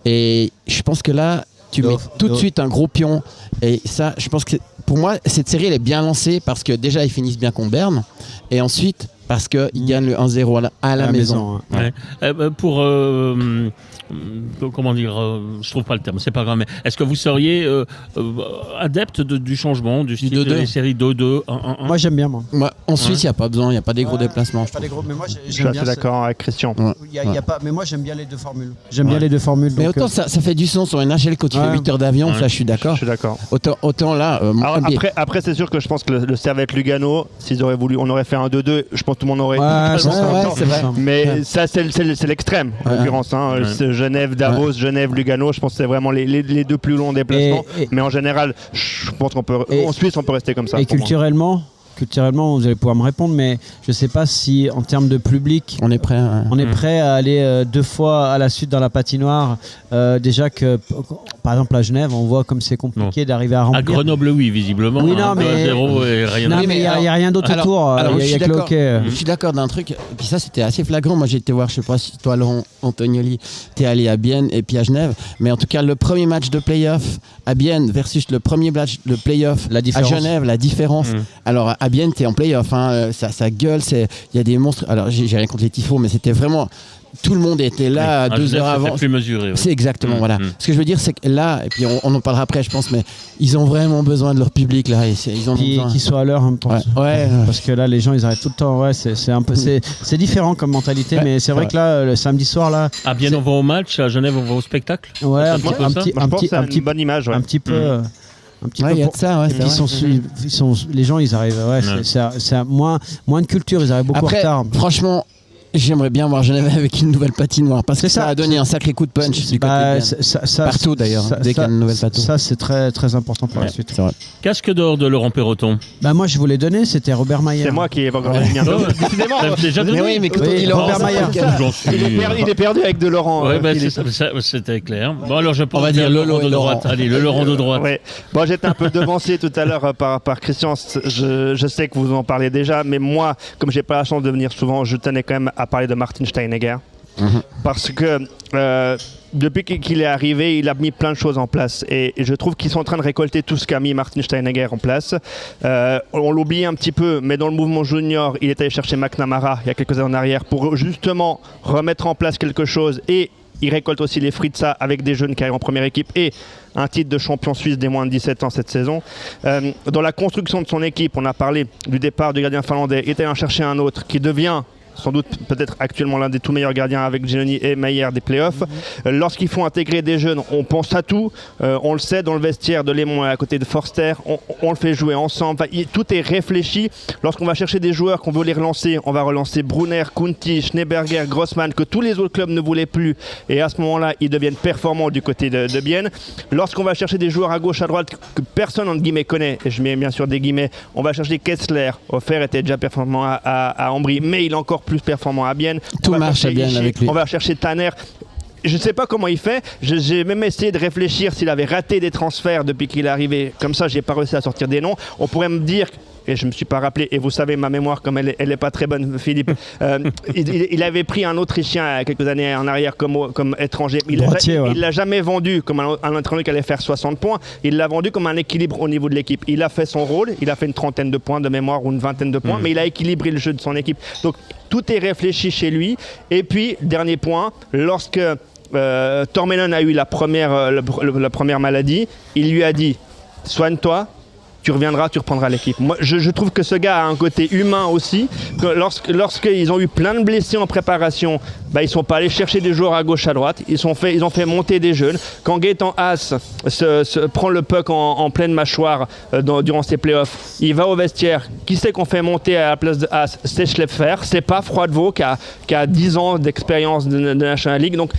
Et je pense que là, tu mets tout de suite un gros pion. Et ça, je pense que pour moi, cette série, elle est bien lancée parce que déjà, ils finissent bien contre Berne. Et ensuite, parce qu'ils gagnent le 1-0 à la maison. Ouais. Comment dire, je trouve pas le terme, c'est pas grave, mais est-ce que vous seriez adepte du changement, du style des séries 2-2, 1-1? Moi j'aime bien, moi. En Suisse, il n'y a pas besoin, il n'y a pas des gros déplacements. Pas des gros, mais moi Je suis assez d'accord avec Christian. Mais moi j'aime bien les deux formules. Bien les deux formules. Mais donc, autant ça fait du sens sur une HL quand tu fais 8 heures d'avion, ça je suis d'accord. Je suis d'accord. Autant là. Après c'est sûr que je pense que le Servette Lugano, s'ils auraient voulu, on aurait fait un 2-2, je pense que tout le monde aurait c'est vrai. Mais ça c'est l'extrême en l'occurrence. Genève, Davos, Genève, Lugano, je pense que c'est vraiment les deux plus longs déplacements. Mais en général, je pense en Suisse on peut rester comme ça. Et culturellement, vous allez pouvoir me répondre, mais je ne sais pas si en termes de public, on est prêt. On est prêt à aller 2 fois à la suite dans la patinoire. Déjà que, par exemple, à Genève, on voit comme c'est compliqué d'arriver à remplir. À Grenoble, oui, visiblement. Oui, non, mais 0 et rien. Non, mais il n'y a rien d'autre autour. Je Je suis d'accord d'un truc. Et puis ça, c'était assez flagrant. Moi, j'ai été voir, je sais pas si toi, Laurent Antonioli, t'es allé à Bienne et puis à Genève. Mais en tout cas, le premier match de play-off à Bienne versus le premier match de play-off à Genève, la différence. Alors, à Bienne, t'es en play-off. Ça gueule. Il y a des monstres. Alors, j'ai rien contre les tifos, mais c'était vraiment. Tout le monde était là 2 heures avant. C'est plus mesuré. C'est exactement, voilà. Ce que je veux dire, c'est que là, et puis on en parlera après, je pense, mais ils ont vraiment besoin de leur public, là. Ils ont besoin. Qu'ils soient à l'heure en même temps. Ouais. Parce que là, les gens, ils arrivent tout le temps. Ouais, c'est un peu, c'est différent comme mentalité, mais c'est vrai que là, le samedi soir, là. À Bienne, on va au match, à Genève, on va au spectacle. Ouais, un petit bonne image. Un petit peu. Il y a de ça, les gens, ils arrivent. C'est moins de culture, ils arrivent beaucoup en retard. Franchement. J'aimerais bien voir Genève avec une nouvelle patinoire parce que ça a donné un sacré coup de punch du côté partout d'ailleurs dès qu'il y a une nouvelle patinoire. Ça c'est très très important pour la suite. Casque d'or de Laurent Perroton. Moi je vous l'ai donné, c'était Robert Mayer. C'est moi qui ai encore donné. Décidément. Déjà donné. Mais oui, mais quand on dit Robert Mayer. Il est perdu avec de Laurent. C'était clair. Bon alors je pense. On va dire le Laurent de droite. Allez, le Laurent de droite. Bon, j'étais un peu devancé tout à l'heure par Christian. Je sais que vous en parlez déjà, mais moi, comme j'ai pas la chance de venir souvent, je tenais quand même à parler de Martin Steinegger. Parce que depuis qu'il est arrivé, il a mis plein de choses en place et je trouve qu'ils sont en train de récolter tout ce qu'a mis Martin Steinegger en place. On l'oublie un petit peu, mais dans le mouvement junior, il est allé chercher McNamara il y a quelques années en arrière pour justement remettre en place quelque chose et il récolte aussi les fruits de ça avec des jeunes qui arrivent en première équipe et un titre de champion suisse des moins de 17 ans cette saison. Dans la construction de son équipe, on a parlé du départ du gardien finlandais, il est allé en chercher un autre qui devient sans doute peut-être actuellement l'un des tout meilleurs gardiens avec Giannoni et Mayer des playoffs. Lorsqu'il faut intégrer des jeunes, on pense à tout. On le sait dans le vestiaire de Lémon à côté de Forster, on le fait jouer ensemble. Tout est réfléchi. Lorsqu'on va chercher des joueurs qu'on veut les relancer, on va relancer Brunner, Kunti, Schneeberger, Grossman, que tous les autres clubs ne voulaient plus. Et à ce moment-là, ils deviennent performants du côté de Bienne. Lorsqu'on va chercher des joueurs à gauche, à droite que personne entre guillemets connaît, et je mets bien sûr des guillemets, on va chercher Kessler. Offert était déjà performant à Ambry, mais il est encore plus performant à Bienne. Tout marche bien avec lui. On va chercher Tanner. Je ne sais pas comment il fait. J'ai même essayé de réfléchir s'il avait raté des transferts depuis qu'il est arrivé. Comme ça, j'ai pas réussi à sortir des noms. On pourrait me dire, et je me suis pas rappelé, et vous savez ma mémoire comme elle est pas très bonne, Philippe. Il avait pris un Autrichien il y a quelques années en arrière comme étranger. Il l'a jamais vendu comme un étranger qui allait faire 60 points. Il l'a vendu comme un équilibre au niveau de l'équipe. Il a fait son rôle. Il a fait une trentaine de points de mémoire ou une vingtaine de points, mais il a équilibré le jeu de son équipe. Donc tout est réfléchi chez lui. Et puis dernier point, lorsque Tormenon a eu la première maladie, il lui a dit soigne-toi, tu reviendras, tu reprendras l'équipe. Moi, je trouve que ce gars a un côté humain aussi. Lorsqu'ils ont eu plein de blessés en préparation, ils ne sont pas allés chercher des joueurs à gauche, à droite. Ils ont fait monter des jeunes. Quand Gaëtan Haas prend le puck en pleine mâchoire durant ses playoffs, il va au vestiaire. Qui c'est qu'on fait monter à la place de Haas? C'est Schlepfer. C'est pas Froidevaux qui a 10 ans d'expérience de National League. Donc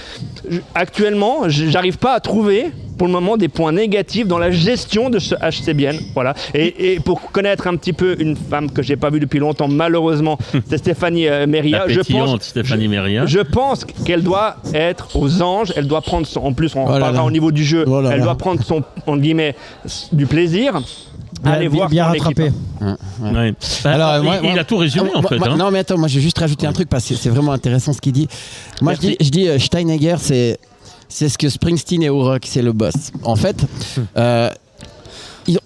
actuellement, j'arrive pas à trouver pour le moment des points négatifs dans la gestion de ce HC Bienne. Voilà. Et pour connaître un petit peu une femme que j'ai pas vue depuis longtemps, malheureusement, c'est Stéphanie Meria. Stéphanie Meria. Je pense qu'elle doit être aux anges. Elle doit prendre en plus, on parlera au niveau du jeu, elle doit prendre son, en guillemets, du plaisir. Allez voir bien rattrapé. Ouais. Alors, il a tout résumé en fait. Non mais attends, moi je vais juste rajouter un truc parce que c'est vraiment intéressant ce qu'il dit. Moi je dis Steinegger c'est ce que Springsteen et O'Rourke, c'est le boss. En fait,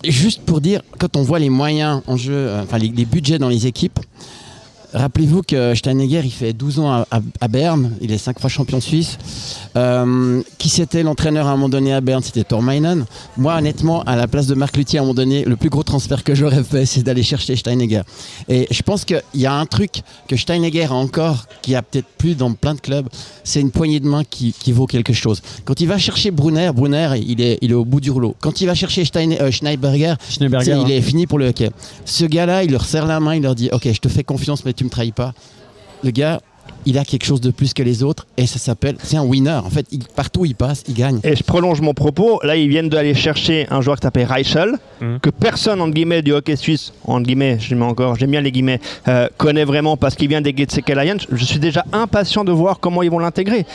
juste pour dire, quand on voit les moyens en jeu, les budgets dans les équipes, Rappelez-vous que Steinegger, il fait 12 ans à Berne, il est 5 fois champion suisse. Qui c'était l'entraîneur à un moment donné à Berne? C'était Tormeinen. Moi, honnêtement, à la place de Marc Luthier, à un moment donné, le plus gros transfert que j'aurais fait, c'est d'aller chercher Steinegger. Et je pense qu'il y a un truc que Steinegger a encore, qui a peut-être plus dans plein de clubs, c'est une poignée de main qui vaut quelque chose. Quand il va chercher Brunner, il est au bout du rouleau. Quand il va chercher Schneiberger, il est fini pour le hockey. Ce gars-là, il leur serre la main, il leur dit « Ok, je te fais confiance, mais tu me trahis pas ». Le gars, il a quelque chose de plus que les autres et ça s'appelle, c'est un winner. En fait, partout où il passe, il gagne. Et je prolonge mon propos. Là, ils viennent d'aller chercher un joueur qui s'appelle Reichel, que personne, entre guillemets, du hockey suisse, entre guillemets, j'aime bien les guillemets, connaît vraiment parce qu'il vient des Getseke Lions. Je suis déjà impatient de voir comment ils vont l'intégrer.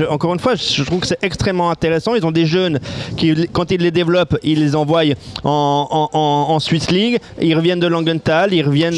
Encore une fois, je trouve que c'est extrêmement intéressant. Ils ont des jeunes qui, quand ils les développent, ils les envoient en Swiss League. Ils reviennent de Langenthal, ils reviennent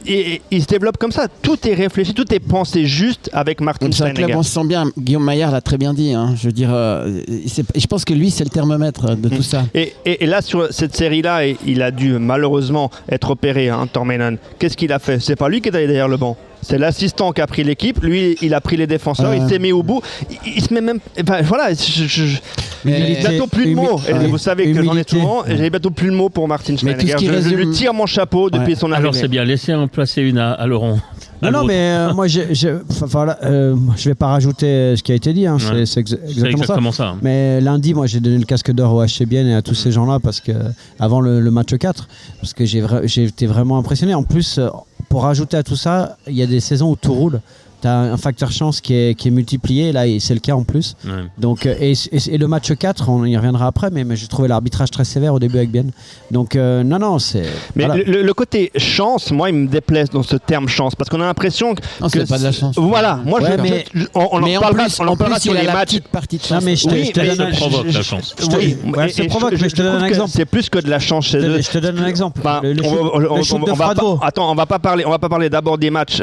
et ils se développent comme ça. Tout est réfléchi, tout est pensé juste avec Martin Steinegger. On se sent bien. Guillaume Maillard l'a très bien dit. Je veux dire, je pense que lui, c'est le thermomètre de tout ça. Et là, sur cette série-là, il a dû malheureusement être opéré, Tormeinen. Qu'est-ce qu'il a fait? C'est pas lui qui est allé derrière le banc. C'est l'assistant qui a pris l'équipe. Lui, il a pris les défenseurs. Il s'est mis au bout. Il se met même. Voilà. J'ai bientôt plus de mots. Vous savez que j'en ai souvent. J'ai bientôt plus de mots pour Martin Steinegger. Je lui tire mon chapeau depuis son arrivée. Alors c'est bien. Laissez en placer une à Laurent. Non, mais moi, je vais pas rajouter ce qui a été dit. C'est exactement ça. Mais lundi, moi, j'ai donné le casque d'or au HC Bienne et à tous ces gens-là parce que avant le match 4, parce que j'ai été vraiment impressionné. En plus, pour rajouter à tout ça, il y a des saisons où tout roule. Tu as un facteur chance qui est multiplié, là c'est le cas en plus. Ouais. Donc, et le match 4, on y reviendra après, mais j'ai trouvé l'arbitrage très sévère au début avec Bienne. Donc non, c'est... Mais voilà. le côté chance, moi, il me déplaise dans ce terme chance, parce qu'on a l'impression que... Non, c'est pas de la chance. Voilà, moi on en parlera sur les matchs. Partie de chance. Non, mais ça provoque la chance. Ça provoque, mais je te donne un exemple. C'est plus que de la chance chez eux. Je te donne un exemple. Le shoot de Fradvo. Attends, on va pas parler d'abord des matchs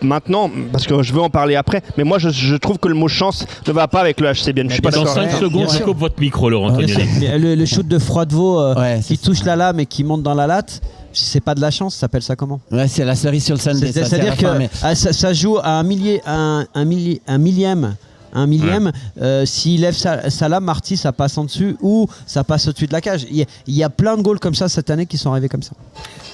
maintenant, parce que je veux en parler après, mais moi je trouve que le mot chance ne va pas avec le HC Bienne. Je suis pas dans d'accord. 5 secondes, je coupe votre micro, Laurent Tognoli. Le shoot de Fradvo qui touche la lame et qui monte dans la latte, c'est pas de la chance, ça s'appelle ça comment? Ouais, c'est la cerise sur le sundae. C'est-à-dire que ça joue à un millième. S'il lève sa lame, Marty, ça passe en dessus ou ça passe au-dessus de la cage. Il y a plein de goals comme ça cette année qui sont arrivés comme ça.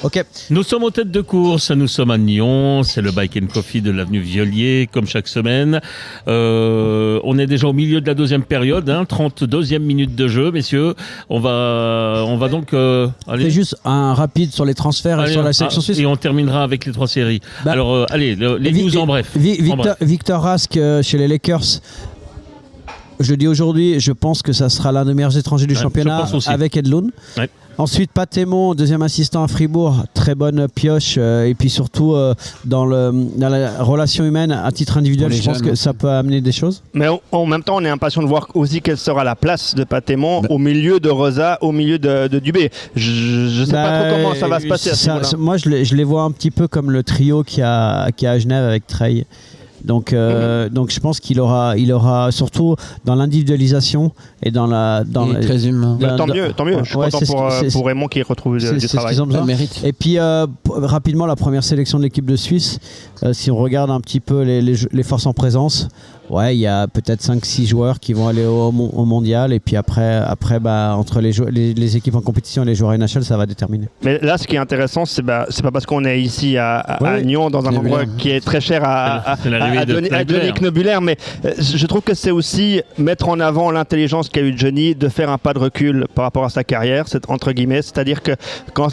Ok. Nous sommes aux têtes de course, nous sommes à Nyon, c'est le Bike & Coffee de l'avenue Violier, comme chaque semaine. On est déjà au milieu de la deuxième période, 32e minute de jeu, messieurs. On va donc... C'est juste un rapide sur les transferts et sur la sélection suisse. Et on terminera avec les 3 séries. Alors, allez, les news en bref. Victor Rask chez les Lakers. Je le dis aujourd'hui, je pense que ça sera l'un des meilleurs étrangers du championnat avec Edlund. Ouais. Ensuite, Pat Aymon, deuxième assistant à Fribourg, très bonne pioche. Et puis surtout, dans la relation humaine, à titre individuel, je pense que ça peut amener des choses. Mais en même temps, on est impatient de voir aussi quelle sera la place de Pat Aymon au milieu de Rosa, au milieu de Dubé. Je ne sais pas trop comment ça va se passer à ce moment-là. Moi, je les vois un petit peu comme le trio qu'il y a à Genève avec Trey. Donc je pense qu'il aura surtout dans l'individualisation et dans la... Il est très humain. Tant mieux. Je suis content pour Raymond qui retrouve du travail. Et puis rapidement, la première sélection de l'équipe de Suisse, si on regarde un petit peu les forces en présence, il y a peut-être 5-6 joueurs qui vont aller au mondial et puis après entre les équipes en compétition et les joueurs NHL, ça va déterminer. Mais là, ce qui est intéressant, c'est pas parce qu'on est ici à Nyon, dans un endroit qui est très cher à Johnny Knobulaire, mais je trouve que c'est aussi mettre en avant l'intelligence qu'a eu Johnny de faire un pas de recul par rapport à sa carrière, entre guillemets, c'est-à-dire que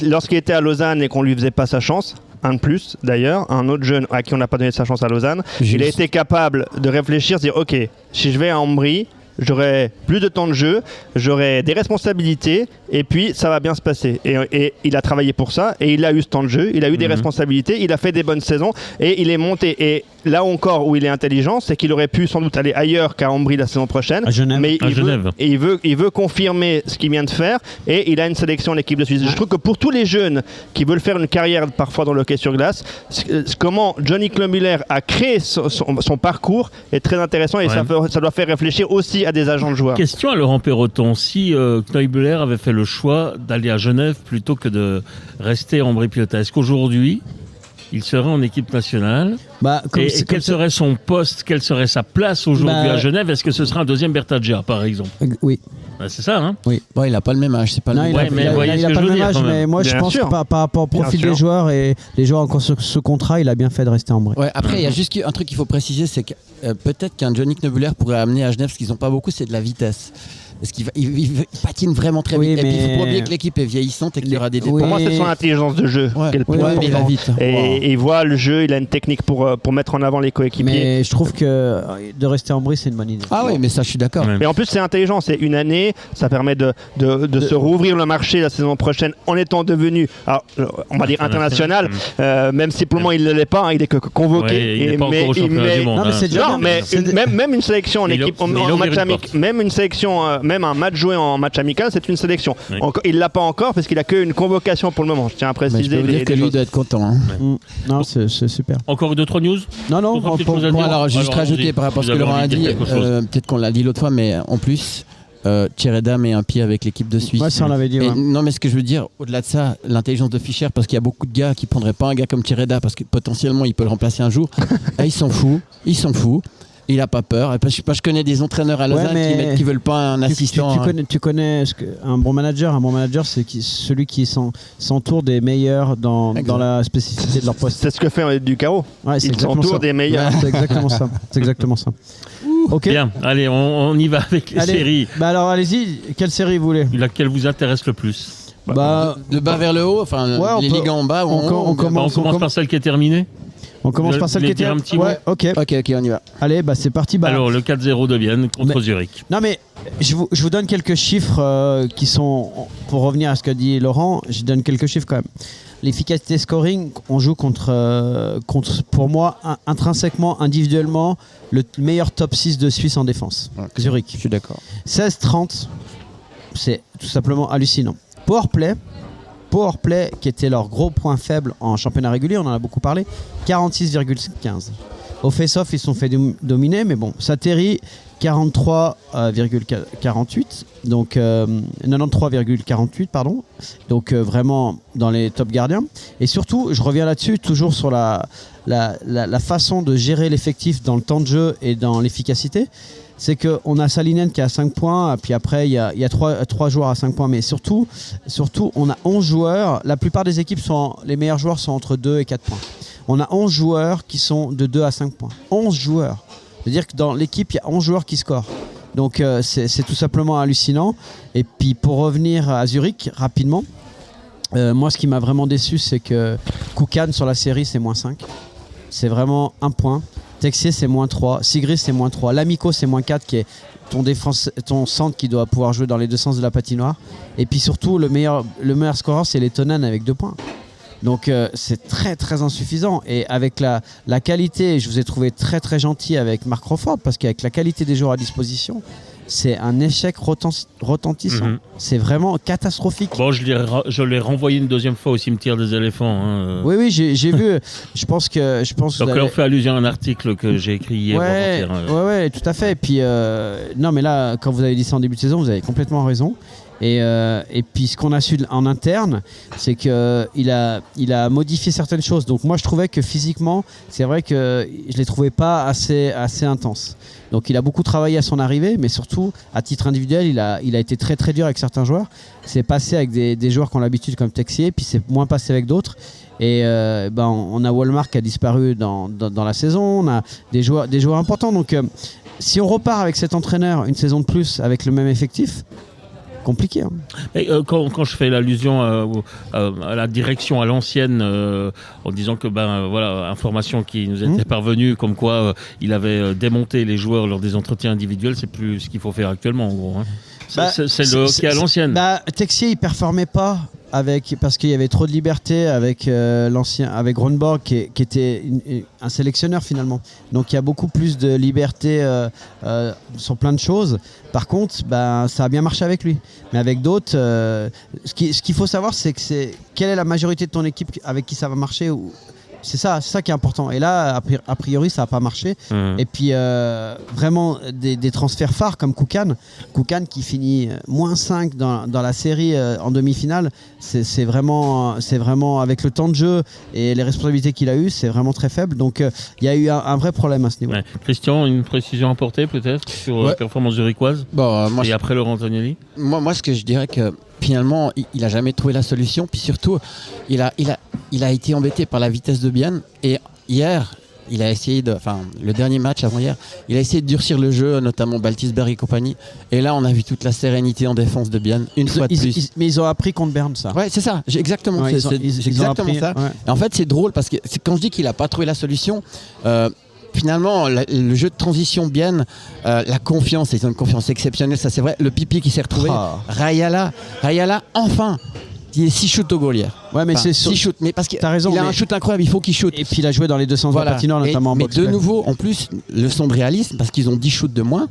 lorsqu'il était à Lausanne et qu'on lui faisait pas sa chance, un de plus d'ailleurs, un autre jeune à qui on n'a pas donné sa chance à Lausanne, il a été capable de réfléchir, de dire ok, si je vais à Ambry, j'aurai plus de temps de jeu, j'aurai des responsabilités et puis ça va bien se passer. Et il a travaillé pour ça et il a eu ce temps de jeu, il a eu des responsabilités, il a fait des bonnes saisons et il est monté. Et là encore où il est intelligent, c'est qu'il aurait pu sans doute aller ailleurs qu'à Ambry la saison prochaine. À Genève. Mais il veut confirmer ce qu'il vient de faire et il a une sélection en équipe de Suisse. Je trouve que pour tous les jeunes qui veulent faire une carrière parfois dans le hockey sur glace, comment Johnny Knobulaire a créé son parcours est très intéressant et ça doit faire réfléchir aussi aussi à des agents de joueurs. Question à Laurent Perroton. Si Knoibler avait fait le choix d'aller à Genève plutôt que de rester en Brie-Piotta, est-ce qu'aujourd'hui, il serait en équipe nationale? Quel serait son poste, quelle serait sa place aujourd'hui à Genève? Est-ce que ce serait un deuxième Bertaggia, par exemple? Oui. C'est ça, hein? Oui. Bon, il n'a pas le même âge, c'est pas le même âge. mais vous voyez il ce a que pas je le veux même dire, âge, quand même. mais moi je pense que par rapport au profil des joueurs et les joueurs encore sous contrat, il a bien fait de rester en Brie. Ouais, après, il y a juste un truc qu'il faut préciser, c'est que peut-être qu'un Johnny Knoebler pourrait amener à Genève, ce qu'ils n'ont pas beaucoup, c'est de la vitesse. Parce qu'il il patine vraiment très vite. Et puis il ne faut pas oublier que l'équipe est vieillissante et qu'il y aura des départs. Pour moi, c'est son intelligence de jeu. Mais il va vite. Et il voit le jeu, il a une technique pour mettre en avant les coéquipiers. Mais je trouve que de rester en Brie, c'est une bonne idée. Ah oui, mais ça, je suis d'accord. Mais en plus, c'est intelligent. C'est une année. Ça permet de se rouvrir le marché la saison prochaine en étant devenu, on va dire, international. Même si pour le moment, il ne l'est pas. Hein, il est que convoqué. Ouais, il n'est pas encore au championnat du monde. Non, mais c'est déjà même une sélection en équipe, en match amical, même une sélection, même un match joué en match amical, c'est une sélection. Oui. Il l'a pas encore parce qu'il a qu'une convocation pour le moment. Je tiens à préciser. Je peux vous dire que lui doit être content. Hein. Non, c'est super. Encore 2-3 news? Non. Alors, juste rajouter par rapport à ce que Laurent a dit, peut-être qu'on l'a dit l'autre fois, mais en plus, Tchereda met un pied avec l'équipe de Suisse. Ouais, ça on l'avait dit. Non, mais ce que je veux dire, au-delà de ça, l'intelligence de Fischer, parce qu'il y a beaucoup de gars qui prendraient pas un gars comme Tchereda parce que potentiellement il peut le remplacer un jour. Il s'en fout. Il n'a pas peur. Je connais des entraîneurs à Lausanne qui veulent pas un assistant. Tu connais un bon manager. Un bon manager, c'est celui qui s'entoure des meilleurs dans la spécificité de leur poste. C'est ce que fait Ducaro. Ouais, il s'entoure des meilleurs. Ouais, c'est exactement ça. Ok. Bien, allez, on y va avec les séries. Alors allez-y, quelle série vous voulez? Laquelle vous intéresse le plus? De bas vers le haut, les ligues en bas. On commence par celle qui est terminée. On commence par celle qui était. Ok, on y va. Allez, c'est parti. Alors, le 4-0 de Vienne contre Zurich. Non, mais je vous donne quelques chiffres qui sont. Pour revenir à ce qu'a dit Laurent, je donne quelques chiffres quand même. L'efficacité scoring, on joue contre pour moi, intrinsèquement, individuellement, le meilleur top 6 de Suisse en défense. Okay. Zurich. Je suis d'accord. 16-30, c'est tout simplement hallucinant. Powerplay, qui était leur gros point faible en championnat régulier, on en a beaucoup parlé, 46,15. Au face-off, ils se sont fait dominer, mais bon, Sateri, 43,48, donc 93,48, pardon. Donc vraiment dans les top gardiens. Et surtout, je reviens là-dessus, toujours sur la façon de gérer l'effectif dans le temps de jeu et dans l'efficacité. C'est qu'on a Salinen qui a 5 points, puis après il y a 3 joueurs à 5 points, mais surtout on a 11 joueurs, la plupart des équipes les meilleurs joueurs sont entre 2 et 4 points. On a 11 joueurs qui sont de 2 à 5 points. 11 joueurs. C'est-à-dire que dans l'équipe, il y a 11 joueurs qui scorent. Donc c'est tout simplement hallucinant. Et puis pour revenir à Zurich, rapidement, moi ce qui m'a vraiment déçu, c'est que Koukan sur la série, c'est -5. C'est vraiment 1 point. Texier c'est -3, Sigris c'est -3, Lamico c'est -4 qui est ton centre qui doit pouvoir jouer dans les deux sens de la patinoire. Et puis surtout le meilleur scoreur c'est Letonen avec 2 points. Donc c'est très très insuffisant. Et avec la qualité, je vous ai trouvé très très gentil avec Marc Crawford parce qu'avec la qualité des joueurs à disposition, c'est un échec retentissant. C'est vraiment catastrophique. Bon, je l'ai renvoyé une deuxième fois au cimetière des éléphants. Hein. Oui, j'ai vu. Je pense que donc là, on fait allusion à un article que j'ai écrit hier. Ouais, tout à fait. Et puis, non, mais là, quand vous avez dit ça en début de saison, vous avez complètement raison. Et puis ce qu'on a su en interne, c'est qu'il a modifié certaines choses. Donc moi je trouvais que physiquement, c'est vrai que je ne les trouvais pas assez intenses. Donc il a beaucoup travaillé à son arrivée, mais surtout à titre individuel, il a été très très dur avec certains joueurs. C'est passé avec des joueurs qui ont l'habitude comme Texier, puis c'est moins passé avec d'autres. Et on a Walmart qui a disparu dans la saison, on a des joueurs importants. Donc si on repart avec cet entraîneur une saison de plus avec le même effectif, compliqué. Hein. Et, quand je fais l'allusion à la direction à l'ancienne, en disant que information qui nous était parvenue comme quoi il avait démonté les joueurs lors des entretiens individuels, c'est plus ce qu'il faut faire actuellement en gros. Hein. C'est le hockey à l'ancienne. Texier il performait pas parce qu'il y avait trop de liberté avec avec Grönborg qui était un sélectionneur finalement. Donc il y a beaucoup plus de liberté sur plein de choses. Par contre, ça a bien marché avec lui. Mais avec d'autres, ce qu'il faut savoir, c'est quelle est la majorité de ton équipe avec qui ça va marcher C'est ça qui est important. Et là, a priori, ça n'a pas marché. Et puis, vraiment, des transferts phares comme Koukan qui finit -5 dans la série en demi-finale, c'est vraiment avec le temps de jeu et les responsabilités qu'il a eues, c'est vraiment très faible. Donc, il y a eu un vrai problème à ce niveau. Ouais. Christian, une précision à apporter peut-être sur la performance zurichoise et après Laurent Antonioli. Moi, ce que je dirais que finalement, il a jamais trouvé la solution. Puis surtout, il a été embêté par la vitesse de Bienne. Et hier, il a essayé le dernier match avant hier, il a essayé de durcir le jeu, notamment Baltisberg et compagnie. Et là, on a vu toute la sérénité en défense de Bienne, une fois de plus. Mais ils ont appris contre Berne, ça. Ouais, c'est ça. Exactement. Ouais, c'est exactement ça. Ouais. Et en fait, c'est drôle parce que quand je dis qu'il a pas trouvé la solution. Finalement, le jeu de transition Bienne, la confiance, ils ont une confiance exceptionnelle, ça c'est vrai. Le pipi qui s'est retrouvé, Rayala, enfin, il est 6 shoots au goal hier. Ouais, mais c'est 6 shoots, mais parce qu'il a raison, a un shoot incroyable, il faut qu'il shoot. Et puis il a joué dans les 200 patinoires, notamment en boxe. Mais de nouveau, en plus, leçon de réalisme, parce qu'ils ont 10 shoots de moins.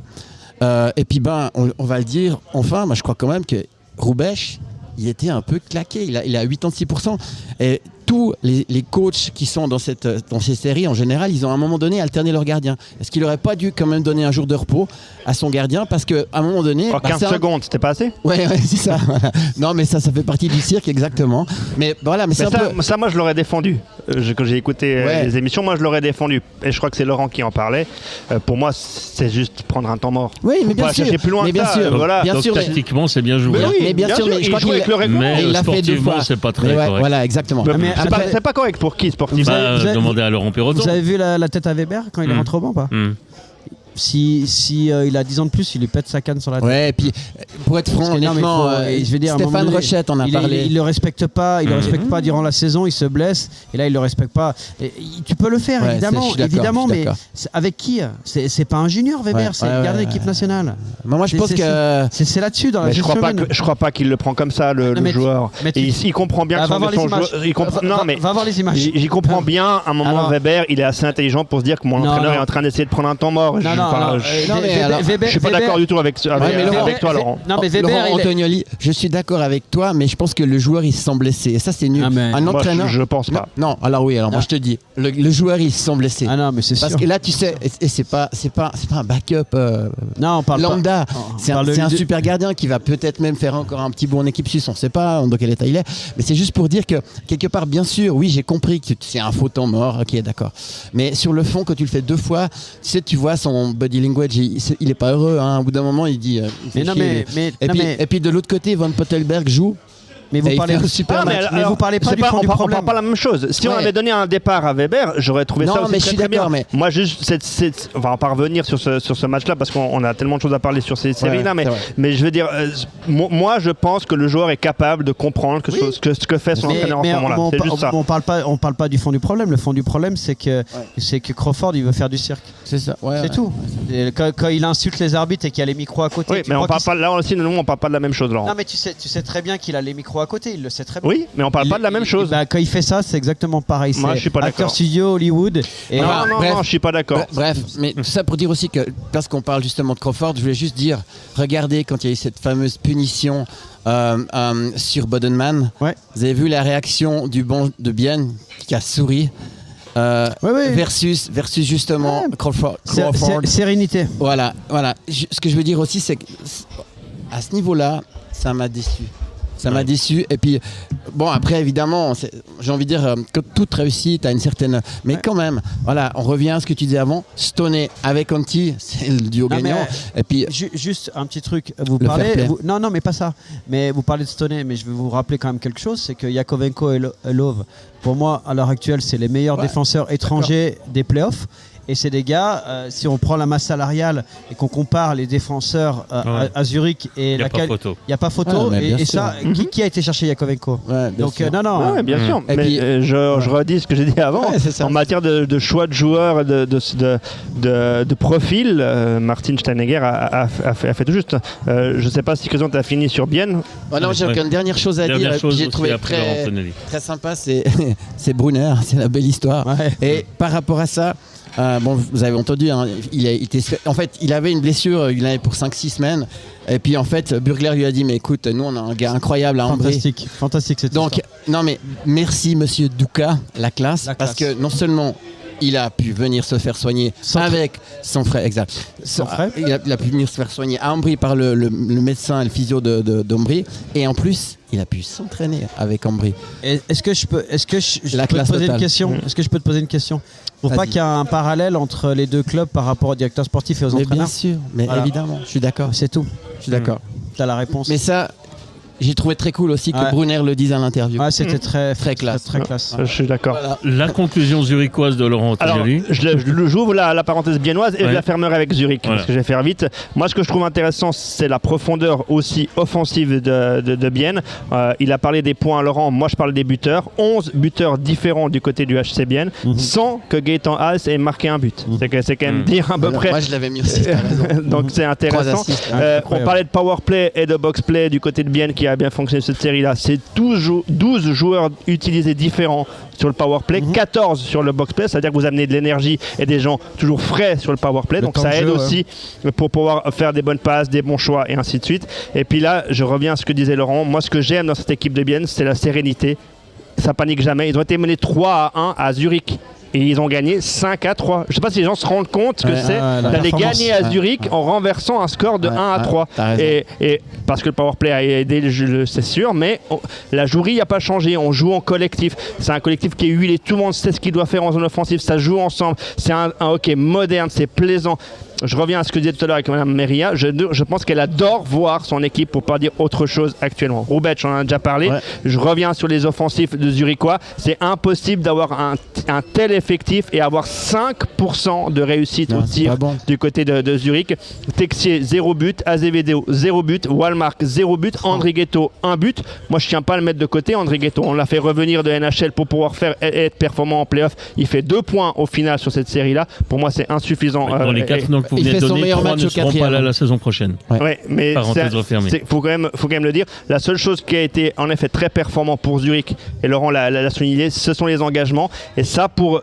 Et puis on va le dire, enfin, moi je crois quand même que Hrubesch, il était un peu claqué, il est à 86%. Et tous les coachs qui sont dans ces séries, en général, ils ont à un moment donné alterné leur gardien. Est-ce qu'il n'aurait pas dû quand même donner un jour de repos à son gardien? Parce qu'à un moment donné... 15 secondes, c'était pas assez? Ouais, c'est ça. Voilà. Non, mais ça fait partie du cirque, exactement. Mais voilà, mais ça, moi, je l'aurais défendu. Quand j'ai écouté les émissions, moi, je l'aurais défendu. Et je crois que c'est Laurent qui en parlait. Pour moi, c'est juste prendre un temps mort. Oui, mais bien sûr. Plus loin mais bien que ça, sûr. voilà. Bien donc sûr, tactiquement, c'est bien joué. Mais bien sûr, mais je crois joue avec le règlement. Mais il l'a fait 2 fois. c'est pas très correct. Voilà, exactement. C'est pas correct pour qui, sportivement? Demander à Laurent Perroton. Vous avez vu la tête à Weber quand il est rentré au banc, pas? Si il a 10 ans de plus, il lui pète sa canne sur la tête. Ouais, et puis pour être franc, honnêtement, je vais dire, Stéphane Rochette en a parlé. Il le respecte pas, il le respecte pas durant la saison, il se blesse et là il le respecte pas. Tu peux le faire évidemment, mais avec qui? C'est pas un junior Weber, c'est le gardien d'équipe nationale. Moi je pense que c'est là-dessus dans la gestion humaine. Je crois pas qu'il le prend comme ça le joueur. Il comprend bien que son joueur. Non mais va voir les images. J'y comprends bien. À un moment, Weber, il est assez intelligent pour se dire que mon entraîneur est en train d'essayer de prendre un temps mort. Je suis pas d'accord du tout avec toi, Laurent. Non, mais Weber, Laurent Antonioli, je suis d'accord avec toi, mais je pense que le joueur il se sent blessé. Et ça c'est nul. Un entraîneur. Je pense pas. Non, alors moi je te dis, le joueur il se sent blessé. Ah non, mais c'est sûr. Parce que là tu sais, et c'est pas un backup lambda. C'est un super gardien qui va peut-être même faire encore un petit bout en équipe suisse. On sait pas dans quel état il est, mais c'est juste pour dire que quelque part, bien sûr, oui, j'ai compris que c'est un faux temps mort. Ok, d'accord. Mais sur le fond, quand tu le fais 2 fois, tu vois son body language, il est pas heureux. Au bout d'un moment, il dit. Et puis de l'autre côté, Van Pottelberg joue. Mais vous parlez vous parlez pas du fond du problème. On parle pas la même chose. Si on avait donné un départ à Weber, j'aurais trouvé ça aussi très bien. Mais moi, juste, on va pas revenir sur ce match-là parce qu'on a tellement de choses à parler sur ces séries-là. Mais je veux dire, moi, je pense que le joueur est capable de comprendre ce que fait son entraîneur en ce moment-là. C'est juste ça. On parle pas du fond du problème. Le fond du problème, c'est que Crawford, il veut faire du cirque. C'est ça. C'est tout. Quand il insulte les arbitres et qu'il y a les micros à côté. Oui, mais on parle pas là aussi. Nous, on parle pas de la même chose, Laurent. Non, mais tu sais très bien qu'il a les micros à côté, il le sait très bien. Oui, mais on parle pas de la même chose. Quand il fait ça, c'est exactement pareil. Moi, je suis pas d'accord. Acteur studio, Hollywood. Non, je suis pas d'accord. Bref, mais tout ça pour dire aussi que, parce qu'on parle justement de Crawford, je voulais juste dire, regardez quand il y a eu cette fameuse punition sur Bodenman. Vous avez vu la réaction du banc de Bienne qui a souri. Versus justement Crawford. Sérénité. Voilà. Ce que je veux dire aussi, c'est qu'à ce niveau-là, ça m'a déçu. Ça m'a déçu. Et puis, bon, après, évidemment, j'ai envie de dire que toute réussite a une certaine. Mais quand même, voilà, on revient à ce que tu disais avant. Stoney avec Antti, c'est le duo gagnant. Et puis. Juste un petit truc. Vous parlez. Non, mais pas ça. Mais vous parlez de Stoney, mais je vais vous rappeler quand même quelque chose, c'est que Yakovenko et Love, pour moi, à l'heure actuelle, c'est les meilleurs défenseurs étrangers des playoffs. Et c'est des gars, si on prend la masse salariale et qu'on compare les défenseurs à Zurich et il n'y a pas photo. Et ça, qui a été chercher Yakovenko? Donc non. Ouais, bien sûr. Et mais puis, je redis ce que j'ai dit avant. En matière de choix de joueurs, de profil, Martin Steinegger a fait tout juste. Je ne sais pas si Christian a fini sur Bienne. Non, j'ai une dernière chose à dire. J'ai trouvé très sympa, c'est Brunner, c'est la belle histoire. Et par rapport à ça. Vous avez entendu, il avait une blessure, il avait pour 5-6 semaines. Et puis en fait, Burgler lui a dit, mais écoute, nous on a un gars incroyable à Ambry. Fantastique cette Donc, histoire. Non mais merci Monsieur Douka, la classe, parce que non seulement il a pu venir se faire soigner avec son frère, exact. Son frère. Il a pu venir se faire soigner à Ambry par le médecin et le physio d'Ambry, et en plus il a pu s'entraîner avec Ambry. Est-ce que je peux te poser une question? Est-ce que je peux te poser une question? Faut pas qu'il y ait un parallèle entre les deux clubs par rapport aux directeurs sportifs et aux entraîneurs? Bien sûr, mais évidemment, je suis d'accord. C'est tout. Je suis d'accord. T'as la réponse. Mais ça, j'ai trouvé très cool aussi que Brunner le dise à l'interview. Ouais, c'était très classe. Très classe. Je suis d'accord. Voilà. La conclusion zurichoise de Laurent Antonelli. Alors, j'ouvre la parenthèse biennoise et je la fermerai avec Zurich, parce que je vais faire vite. Moi, ce que je trouve intéressant, c'est la profondeur aussi offensive de Bienne. Il a parlé des points, Laurent. Moi, je parle des buteurs. 11 buteurs différents du côté du HC Bienne, sans que Gaëtan Haas ait marqué un but. C'est quand même dire à peu près. Moi, je l'avais mis aussi. T'as raison. Donc, c'est intéressant. On parlait de power play et de box play du côté de Bienne qui a bien fonctionné cette série-là. C'est 12 joueurs utilisés différents sur le power play, 14 sur le box play, c'est-à-dire que vous amenez de l'énergie et des gens toujours frais sur le power play, donc ça aide aussi pour pouvoir faire des bonnes passes, des bons choix et ainsi de suite. Et puis là, je reviens à ce que disait Laurent. Moi, ce que j'aime dans cette équipe de Bienne, c'est la sérénité. Ça panique jamais. Ils ont été menés 3-1 à Zurich. Et ils ont gagné 5-3. Je ne sais pas si les gens se rendent compte que c'est d'aller gagner à Zurich en renversant un score de 1-3. Et parce que le powerplay a aidé, c'est sûr, mais la jouerie n'a pas changé. On joue en collectif. C'est un collectif qui est huilé. Tout le monde sait ce qu'il doit faire en zone offensive. Ça joue ensemble. C'est un hockey moderne, c'est plaisant. Je reviens à ce que disait tout à l'heure avec Mme Meria. Je pense qu'elle adore voir son équipe, pour ne pas dire autre chose actuellement. Roubaix, on en a déjà parlé. Je reviens sur les offensifs de Zurichois. C'est impossible d'avoir un tel effectif et avoir 5% de réussite au tir du côté de Zurich. Texier, 0 but. Azevedo, 0 but. Walmark, 0 but. André Ghetto, 1 but. Moi, je ne tiens pas à le mettre de côté. André Ghetto, on l'a fait revenir de NHL pour pouvoir être performant en play-off. Il fait 2 points au final sur cette série-là. Pour moi, c'est insuffisant. Dans les 4 noms que vous venez de donner, 3 ne seront pas là la saison prochaine. Ouais, mais il faut quand même le dire. La seule chose qui a été en effet très performant pour Zurich, et Laurent l'a souligné, ce sont les engagements. Et ça, pour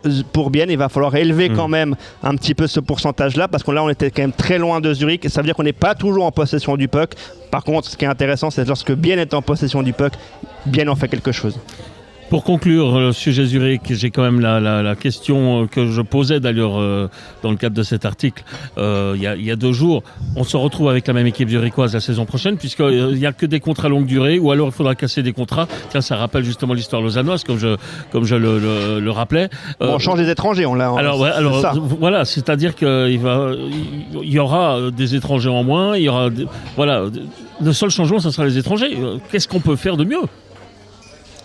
Bienne, il va falloir élever quand même un petit peu ce pourcentage-là, parce que là, on était quand même très loin de Zurich. Et ça veut dire qu'on n'est pas toujours en possession du puck. Par contre, ce qui est intéressant, c'est lorsque Bienne est en possession du puck, Bienne en fait quelque chose. Pour conclure le sujet Zurich, j'ai quand même la question que je posais d'ailleurs dans le cadre de cet article il y a 2 jours. On se retrouve avec la même équipe zurichoise la saison prochaine, puisqu'il n'y a que des contrats longue durée, ou alors il faudra casser des contrats. Tiens, ça rappelle justement l'histoire lausannoise, comme je le rappelais. On change les étrangers, voilà, c'est-à-dire qu'il y aura des étrangers en moins, il y aura le seul changement, ça sera les étrangers. Qu'est-ce qu'on peut faire de mieux ?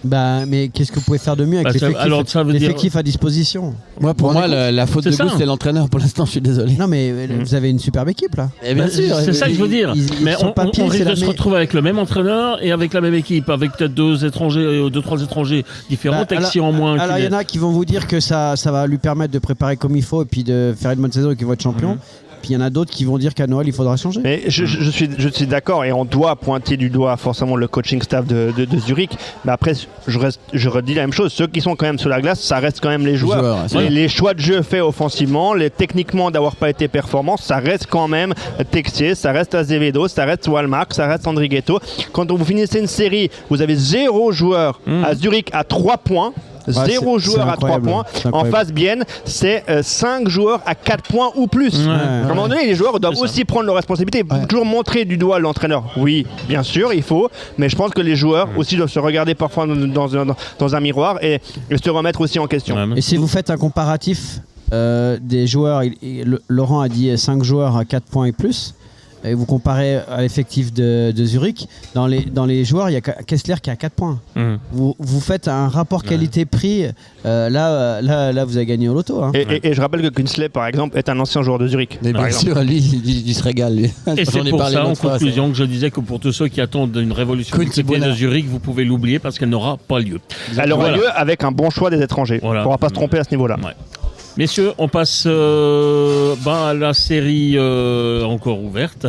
Mais qu'est-ce que vous pouvez faire de mieux avec l'effectif à disposition? Pour moi, la faute de goût, c'est l'entraîneur. Pour l'instant, je suis désolé. Non, mais vous avez une superbe équipe là. Bien sûr. C'est ça que je veux dire. Mais on risque de se retrouver avec le même entraîneur et avec la même équipe, avec peut-être 2 étrangers, 2-3 étrangers différents, Texier en moins. Alors il y en a qui vont vous dire que ça va lui permettre de préparer comme il faut et puis de faire une bonne saison et qu'il va être champion. Puis il y en a d'autres qui vont dire qu'à Noël, il faudra changer. Mais je suis d'accord, et on doit pointer du doigt forcément le coaching staff de Zurich. Mais après, je redis la même chose. Ceux qui sont quand même sur la glace, ça reste quand même les joueurs. Les choix de jeu faits offensivement, techniquement d'avoir pas été performants, ça reste quand même Texier, ça reste Azevedo, ça reste Walmark, ça reste André Ghetto. Quand vous finissez une série, vous avez 0 joueur à Zurich à 3 points. 0 joueur à 3 points. En face, Bienne, c'est 5 joueurs à 4 points ou plus. À un moment donné, les joueurs doivent aussi prendre leurs responsabilités. Ils peuvent toujours montrer du doigt l'entraîneur. Oui, bien sûr, il faut. Mais je pense que les joueurs aussi doivent se regarder parfois dans un miroir et se remettre aussi en question. Et si vous faites un comparatif des joueurs, Laurent a dit 5 joueurs à 4 points et plus. Et vous comparez à l'effectif de Zurich, dans les joueurs, il y a Kessler qui a 4 points. Vous faites un rapport qualité-prix, là vous avez gagné au loto. Hein. Et je rappelle que Künzle, par exemple, est un ancien joueur de Zurich. Mais bien sûr, lui, il se régale. Lui. Et c'est pour ça, en conclusion, que je disais que pour tous ceux qui attendent une révolution du côté de Zurich, vous pouvez l'oublier parce qu'elle n'aura pas lieu. Elle aura lieu avec un bon choix des étrangers. On ne pourra pas se tromper à ce niveau-là. Ouais. Messieurs, on passe à la série encore ouverte.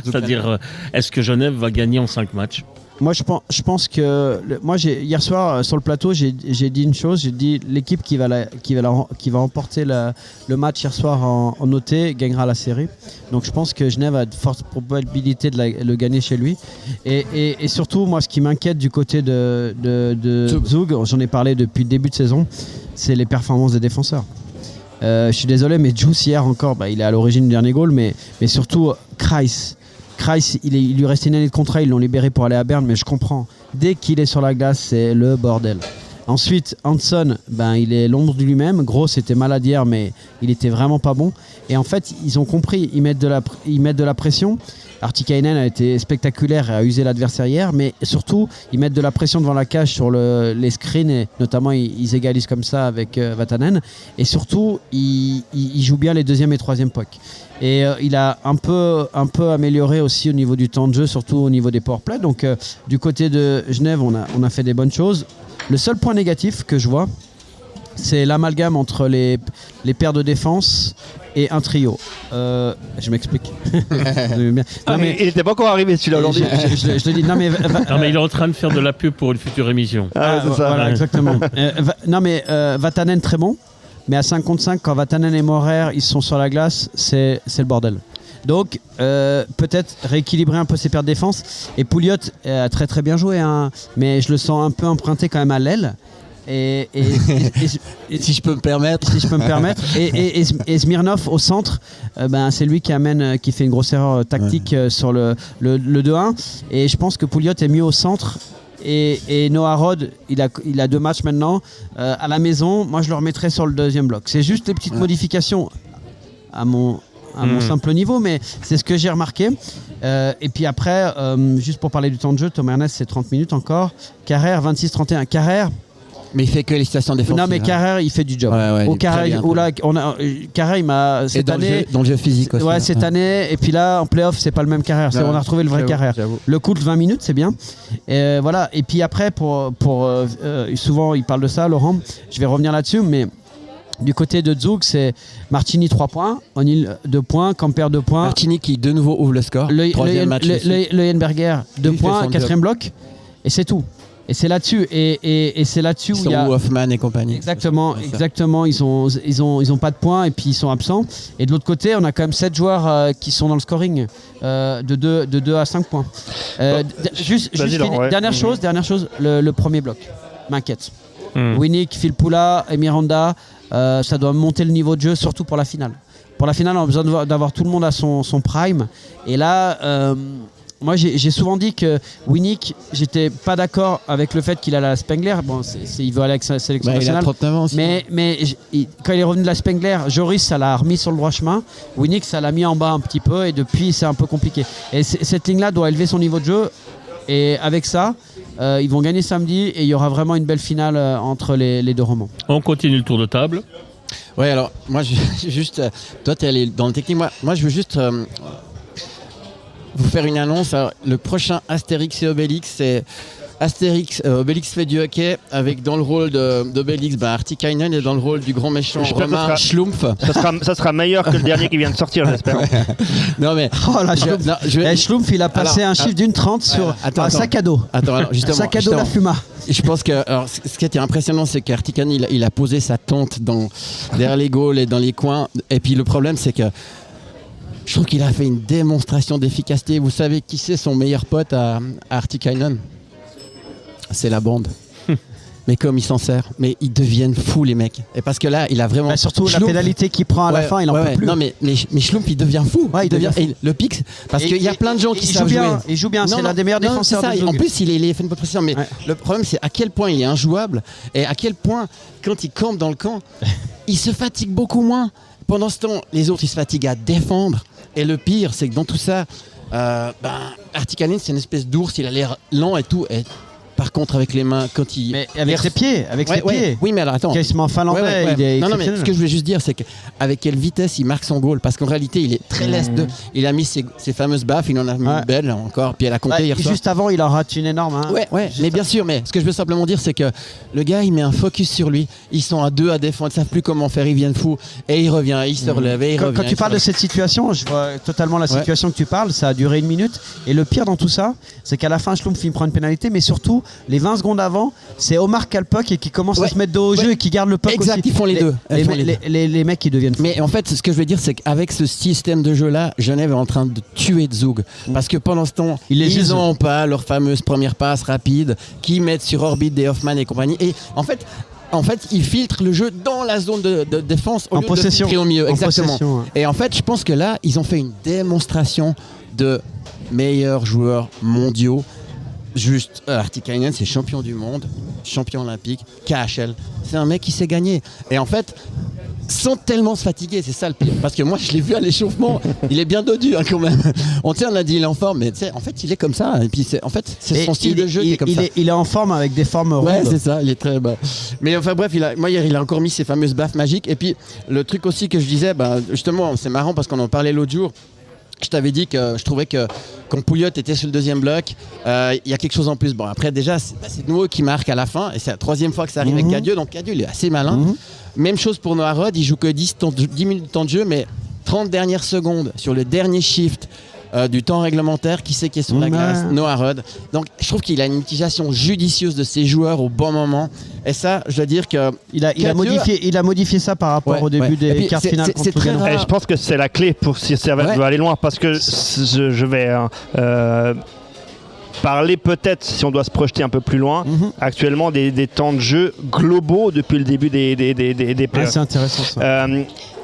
C'est-à-dire, est-ce que Genève va gagner en 5 matchs ? Moi, je pense que hier soir sur le plateau, j'ai dit une chose. J'ai dit l'équipe qui va remporter le match hier soir en OT gagnera la série. Donc, je pense que Genève a de fortes probabilités de le gagner chez lui. Et surtout, moi, ce qui m'inquiète du côté de Zug, j'en ai parlé depuis le début de saison, c'est les performances des défenseurs. Je suis désolé, mais Juice hier encore, il est à l'origine du dernier goal, mais surtout Kreis, il lui restait une année de contrat, ils l'ont libéré pour aller à Berne, mais je comprends. Dès qu'il est sur la glace, c'est le bordel. Ensuite, Hanson, il est l'ombre de lui-même. Gros, c'était malade hier, mais il était vraiment pas bon. Et en fait, ils ont compris, ils mettent de la pression. Artikainen a été spectaculaire et a usé l'adversaire hier, mais surtout, ils mettent de la pression devant la cage sur les screens, et notamment, ils égalisent comme ça avec Vatanen. Et surtout, ils jouent bien les deuxième et troisième pucks. Et il a un peu amélioré aussi au niveau du temps de jeu, surtout au niveau des powerplays. Donc, du côté de Genève, on a fait des bonnes choses. Le seul point négatif que je vois, c'est l'amalgame entre les paires de défense et un trio. Je m'explique. Non, mais il n'était pas encore arrivé celui-là aujourd'hui. Je le dis. Non mais il est en train de faire de la pub pour une future émission. C'est ça. Voilà, exactement. Vatanen très bon, mais à 5 contre 5, quand Vatanen et Morer ils sont sur la glace, c'est le bordel. Donc peut-être rééquilibrer un peu ses paires de défense. Et Pouliot a très très bien joué, mais je le sens un peu emprunté quand même à l'aile. Et si je peux me permettre. Et Smirnov au centre, c'est lui qui fait une grosse erreur tactique sur le 2-1. Et je pense que Pouliot est mieux au centre. Et Noah Rod, il a 2 matchs maintenant à la maison. Moi, je le remettrais sur le deuxième bloc. C'est juste des petites modifications à mon simple niveau, mais c'est ce que j'ai remarqué. Et puis après, juste pour parler du temps de jeu, Tom Ernest, c'est 30 minutes encore. Carrère, 26-31. Carrère. Mais il fait que les stations défensives. Non, mais Carrère, il fait du job. Carrère, il m'a cette année dans le jeu physique aussi. Ouais, cette année. Et puis là, en playoff, c'est pas le même Carrère. On a retrouvé le vrai Carrère. Le coup de 20 minutes, c'est bien. Et voilà. Et puis après, souvent, il parle de ça, Laurent. Je vais revenir là-dessus, mais. Du côté de Zug, c'est Martini 3 points, O'Neill 2 points, Camper 2 points. Martini qui de nouveau ouvre le score. Le Henberger 2 points, 4ème bloc. Et c'est tout. Et c'est là-dessus. Et c'est là-dessus où il y a. Hoffman et compagnie. Exactement. Ils ont pas de points et puis ils sont absents. Et de l'autre côté, on a quand même 7 joueurs qui sont dans le scoring de 2 à 5 points. Dernière chose, le premier bloc m'inquiète. Winnick, Filppula et Miranda, ça doit monter le niveau de jeu, surtout pour la finale. Pour la finale, on a besoin d'avoir tout le monde à son prime. Et là, moi j'ai souvent dit que Winnick, j'étais pas d'accord avec le fait qu'il allait à la Spengler. Bon, il veut aller avec sa sélection nationale. Il a 39 ans aussi. Mais quand il est revenu de la Spengler, Joris, ça l'a remis sur le droit chemin. Winnick, ça l'a mis en bas un petit peu et depuis, c'est un peu compliqué. Et cette ligne-là doit élever son niveau de jeu. Et avec ça, ils vont gagner samedi et il y aura vraiment une belle finale entre les deux romans. On continue le tour de table. Ouais, alors moi, juste, toi, tu es allé dans le technique. Moi, je veux juste vous faire une annonce. Alors, le prochain Astérix et Obélix, c'est Obélix fait du hockey avec dans le rôle d'Obélix Artikainen et dans le rôle du grand méchant Romain Schlumpf. Ça sera meilleur que le dernier qui vient de sortir, j'espère. Non mais Schlumpf, il a passé un chiffre d'une 30 sur un sac à dos. Sac à dos la Fuma. Et je pense que ce qui était impressionnant, c'est qu'Artikainen il a posé sa tente derrière les goals et dans les coins. Et puis le problème, c'est que je trouve qu'il a fait une démonstration d'efficacité. Vous savez qui c'est son meilleur pote à Artikainen? C'est la bande. Mais comme il s'en sert, mais ils deviennent fous les mecs. Et parce que là, il a vraiment. Surtout la pénalité qu'il prend à la fin, il en peut plus. Non mais Schlumpf, il devient fou. Ouais, il devient fou. Et le pic, parce qu'il y a plein de gens qui savent jouer. Il joue bien. C'est l'un des meilleurs défenseurs. En plus, il fait une bonne pression. Mais le problème, c'est à quel point il est injouable et à quel point, quand il campe dans le camp, il se fatigue beaucoup moins. Pendant ce temps, les autres, ils se fatiguent à défendre. Et le pire, c'est que dans tout ça, Artikainen, c'est une espèce d'ours. Il a l'air lent et tout. Et par contre avec les mains quand il. Mais avec ses pieds, pieds. Oui, mais alors attends. Quasiment finlandais, il est non, mais exceptionnel. ce que je voulais juste dire, c'est qu'avec quelle vitesse il marque son goal, parce qu'en réalité, il est très leste. Il a mis ses fameuses baffes, il en a mis une belle encore, puis elle a compté hier soir. Juste avant, il en rate une énorme. Hein. Ouais, mais bien sûr, mais ce que je veux simplement dire, c'est que le gars, il met un focus sur lui. Ils sont à deux à défendre, ils ne savent plus comment faire, ils viennent fous, et il revient, il se relève, et il revient. Quand tu parles de cette situation, je vois totalement la situation que tu parles, ça a duré 1 minute, et le pire dans tout ça, c'est qu'à la fin, Schlumpf prend une pénalité, mais surtout, les 20 secondes avant, c'est Omar Kalpok qui commence à se mettre dos au jeu et qui garde le puck aussi. Exact, ils font les deux. Les mecs qui deviennent fous. Mais en fait, ce que je veux dire, c'est qu'avec ce système de jeu-là, Genève est en train de tuer Zug. Parce que pendant ce temps, ils n'ont pas leur fameuse première passe rapide qui mettent sur orbite des Hoffman et compagnie. Et en fait, ils filtrent le jeu dans la zone de défense au lieu de le filtrer au milieu. Exactement. Et en fait, je pense que là, ils ont fait une démonstration de meilleurs joueurs mondiaux. Juste, Artikainen, c'est champion du monde, champion olympique, KHL. C'est un mec qui sait gagner. Et en fait, sans tellement se fatiguer, c'est ça le pire. Parce que moi, je l'ai vu à l'échauffement, il est bien dodu quand même. On a dit il est en forme, mais en fait, il est comme ça. Et puis, c'est son style de jeu qui est comme ça. Il est en forme avec des formes rondes. Ouais, c'est ça, il est très bas. Mais enfin bref, hier, il a encore mis ses fameuses baffes magiques. Et puis, le truc aussi que je disais, justement, c'est marrant parce qu'on en parlait l'autre jour. Je t'avais dit que je trouvais que quand Pouliot était sur le deuxième bloc, il y a quelque chose en plus. Bon, après, déjà, c'est Nouveau qui marque à la fin. Et c'est la 3e fois que ça arrive avec Cadieux. Donc, Cadieux, il est assez malin. Même chose pour Noah Rod. Il joue que 10 minutes de temps de jeu, mais 30 dernières secondes sur le dernier shift du temps réglementaire. Qui est sur la glace? Noah Rod. Donc, je trouve qu'il a une utilisation judicieuse de ses joueurs au bon moment. Et ça, je dois dire que il a modifié ça par rapport au début des quarts finales. C'est très rare. Et je pense que c'est la clé pour si Servette veut aller loin, parce que je vais parler peut-être, si on doit se projeter un peu plus loin, actuellement des temps de jeu globaux depuis le début des playoffs. C'est intéressant ça.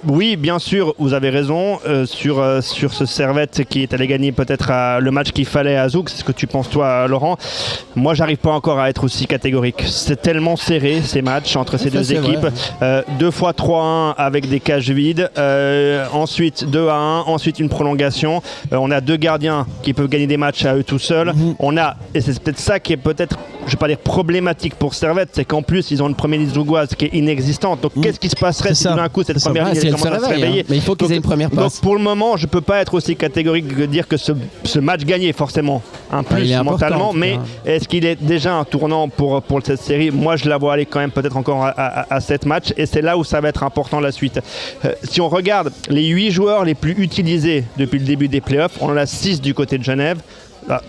Oui, bien sûr, vous avez raison sur ce Servette qui est allé gagner peut-être le match qu'il fallait à Zug. C'est ce que tu penses toi, Laurent. Moi, j'arrive pas encore à être aussi catégorique. C'est tellement serré ces matchs entre ces deux équipes. 2 fois 3-1 avec des cages vides. Ensuite 2-1. Ensuite une prolongation. On a 2 gardiens qui peuvent gagner des matchs à eux tout seuls. Et c'est peut-être ça qui est peut-être, je vais pas dire problématique pour Servette, c'est qu'en plus ils ont une première ligne zougoise qui est inexistante. Donc qu'est-ce qui se passerait si d'un coup cette première ligne commence à se réveiller, mais il faut qu'ils aient une première passe. Donc pour le moment, je peux pas être aussi catégorique que dire que ce match gagné forcément un plus mentalement, mais est-ce qu'il est déjà un tournant pour cette série? Moi, je la vois aller quand même peut-être encore à 7 matchs, et c'est là où ça va être important la suite. Si on regarde les 8 joueurs les plus utilisés depuis le début des playoffs, on en a 6 du côté de Genève.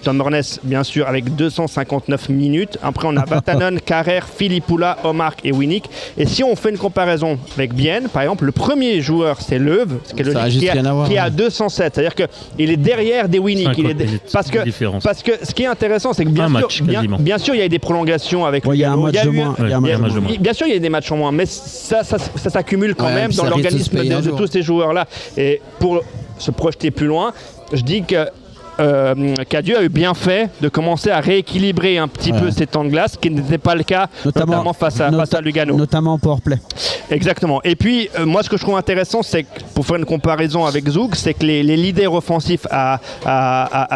Tom Hornès, bien sûr, avec 259 minutes. Après, on a Vatanen, Carrère, Filippoula, Omar et Winnick. Et si on fait une comparaison avec Bienne, par exemple, le premier joueur, c'est Leuve, qui a 207. C'est-à-dire qu'il est derrière des Winnick. Parce que ce qui est intéressant, c'est que bien sûr, il y a eu des prolongations avec il y a un match de moins. Bien sûr, il y a des matchs en moins, mais ça s'accumule quand même dans l'organisme de tous ces joueurs-là. Et pour se projeter plus loin, je dis que Cadieux a eu bien fait de commencer à rééquilibrer un petit peu ses temps de glace, ce qui n'était pas le cas notamment face à Lugano. Notamment en powerplay. Exactement. Et puis, moi, ce que je trouve intéressant, c'est que, pour faire une comparaison avec Zug, c'est que les leaders offensifs à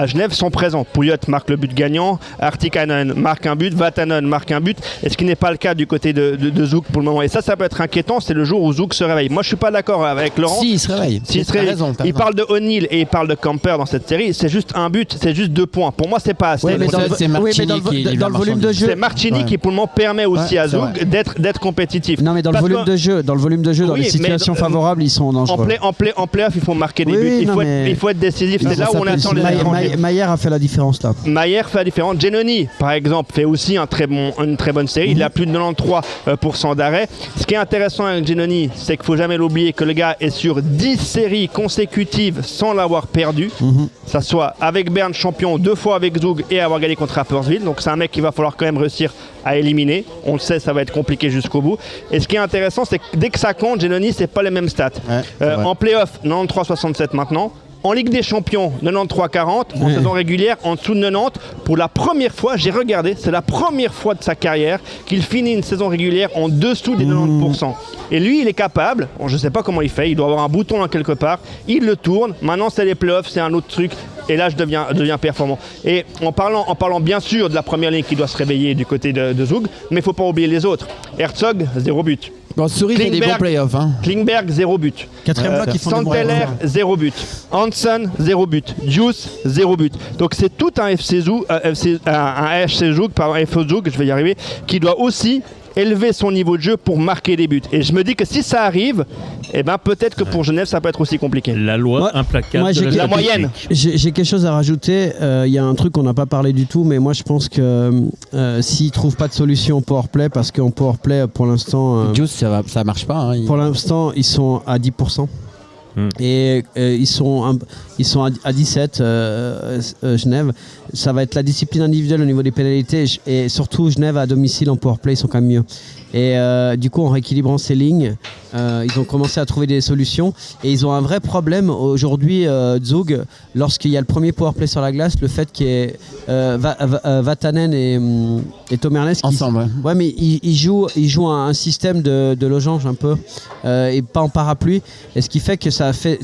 Genève sont présents. Pouliot marque le but gagnant, Artikainen marque un but, Vatanen marque un but, et ce qui n'est pas le cas du côté de Zug pour le moment. Et ça peut être inquiétant, c'est le jour où Zug se réveille. Moi, je suis pas d'accord avec Laurent. Si, il se réveille. Il parle de O'Neill et il parle de Camper dans cette série. C'est juste un but, c'est juste 2 points. Pour moi, c'est pas assez. C'est Martini dans le volume de jeu. C'est Martini qui, pour le moment, permet aussi à Zug d'être compétitif. Non, mais dans le volume de jeu, dans les situations favorables, ils sont dangereux. En play-off, il faut marquer des buts. Il faut être décisif. C'est là où on attend les étrangers. Maillère a fait la différence là. Maillère fait la différence. Genoni, par exemple, fait aussi une très bonne série. Il a plus de 93% d'arrêt. Ce qui est intéressant avec Genoni, c'est qu'il ne faut jamais l'oublier que le gars est sur 10 séries consécutives sans l'avoir perdu. Ça soit avec Berne champion, 2 fois avec Zug et avoir gagné contre Rapperswil. Donc c'est un mec qu'il va falloir quand même réussir à éliminer. On le sait, ça va être compliqué jusqu'au bout. Et ce qui est intéressant, c'est que dès que ça compte, Genoni, c'est pas les mêmes stats. En play-off, 93-67 maintenant. En Ligue des Champions, 93-40. En saison régulière, en dessous de 90. Pour la première fois, j'ai regardé, c'est la première fois de sa carrière qu'il finit une saison régulière en dessous des 90%. Et lui, il est capable, je ne sais pas comment il fait, il doit avoir un bouton là quelque part, il le tourne. Maintenant, c'est les playoffs, c'est un autre truc. et là je deviens performant. Et en parlant bien sûr de la première ligne qui doit se réveiller du côté de Zug, mais il ne faut pas oublier les autres. Herzog, 0 but. Bon, Souris fait des bons playoffs. Hein. Klingberg, 0 but. Quatrième bloc, ils font des bons Santeller, 0 but. Hansen, 0 but. Juice, 0 but. Donc c'est tout un FC Zug, un FC Zug, je vais y arriver, qui doit aussi élever son niveau de jeu pour marquer des buts. Et je me dis que si ça arrive, eh ben peut-être que pour Genève ça peut être aussi compliqué. La loi implacable de la moyenne. J'ai quelque chose à rajouter. Il y a un truc qu'on n'a pas parlé du tout, mais moi je pense que s'ils ne trouvent pas de solution au powerplay, parce qu'en powerplay pour l'instant... Juice, ça marche pas. Hein, Pour l'instant, ils sont à 10%. Et ils sont à 17 Genève. Ça va être la discipline individuelle au niveau des pénalités et surtout Genève à domicile en powerplay ils sont quand même mieux. Et du coup en rééquilibrant ces lignes ils ont commencé à trouver des solutions et ils ont un vrai problème aujourd'hui Zug, lorsqu'il y a le premier powerplay sur la glace, le fait qu'il y ait Vatanen et Tom Ernest ensemble. Ouais, mais ils jouent un système de losange un peu et pas en parapluie, et ce qui fait que ça fait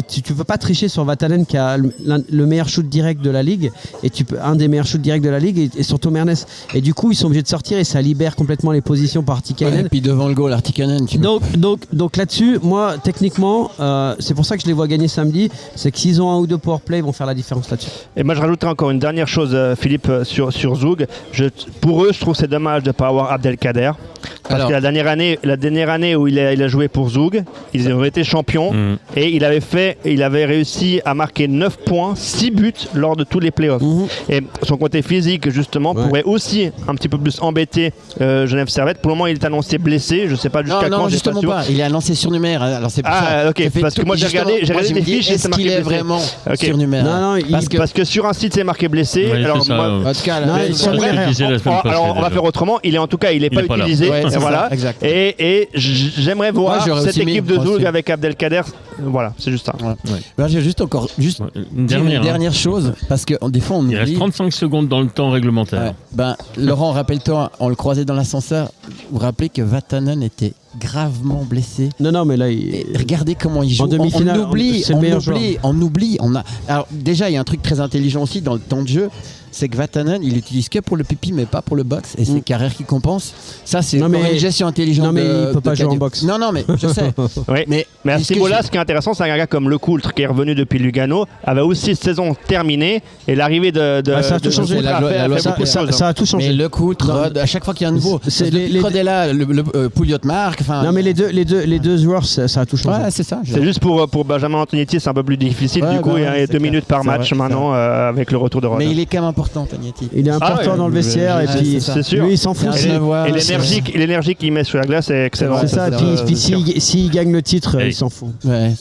tu peux pas tricher sur Vatanen qui a le meilleur shoot direct de la ligue, et un des meilleurs shoots directs de la ligue, et sur Tom Ernest, et du coup ils sont obligés de sortir et ça libère complètement les positions par Artikainen. Et puis devant le goal Artikainen. Donc là-dessus, moi techniquement c'est pour ça que je les vois gagner samedi, c'est que s'ils ont un ou deux powerplay ils vont faire la différence là-dessus. Et moi je rajouterai encore une dernière chose Philippe sur Zug. Pour eux je trouve c'est dommage de ne pas avoir Abdelkader. Parce que la dernière année où il a joué pour Zug, ils ont été champions et il avait réussi à marquer 9 points, 6 buts lors de tous les playoffs. Et son côté physique justement pourrait aussi un petit peu plus embêter Genève Servette. Pour le moment il est annoncé blessé, je ne sais pas jusqu'à quand. Non, justement pas. Il est annoncé surnuméraire. Alors c'est pour ça. Ok, parce que moi j'ai regardé des fiches et c'est marqué blessé. Est-ce qu'il est vraiment surnuméraire? Non, parce que sur un site c'est marqué blessé. Ouais, alors en tout cas, on va faire autrement. Il n'est pas utilisé. Voilà. Et j'aimerais voir cette équipe de Zug avec Abdelkader. Voilà, c'est juste ça. Ouais. J'ai juste une dernière chose, parce que des fois on oublie. Il reste 35 secondes dans le temps réglementaire. Laurent, rappelle-toi, on le croisait dans l'ascenseur. Vous vous rappelez que Vatanen était gravement blessé. Non, mais là, regardez comment il joue. En demi-finale, on oublie. Alors déjà, il y a un truc très intelligent aussi dans le temps de jeu. C'est que Vatanen, il utilise que pour le pipi, mais pas pour le box, et c'est Carrère qui compense. Ça, c'est une gestion intelligente. Non, mais il peut pas jouer en boxe. Non, mais je sais. Mais à ce niveau-là, ce qui est intéressant, c'est un gars comme Lecoultre qui est revenu depuis Lugano, avait aussi saison terminée, et l'arrivée de ça a tout changé. Ça a tout changé. Mais Lecoultre, à chaque fois qu'il y a un nouveau, Rod est là, Pouliot marque. Non, mais les deux joueurs, ça a tout changé. Ouais, c'est ça. C'est juste pour Benjamin Antonietti, c'est un peu plus difficile. Du coup, il y a 2 minutes par match maintenant avec le retour de Rod. Mais il est quand même important, Tagnetti. Il est important dans le vestiaire, et puis lui il s'en fout. Et l'énergie qu'il met sur la glace est excellente. C'est ça, et puis s'il gagne le titre, il s'en fout.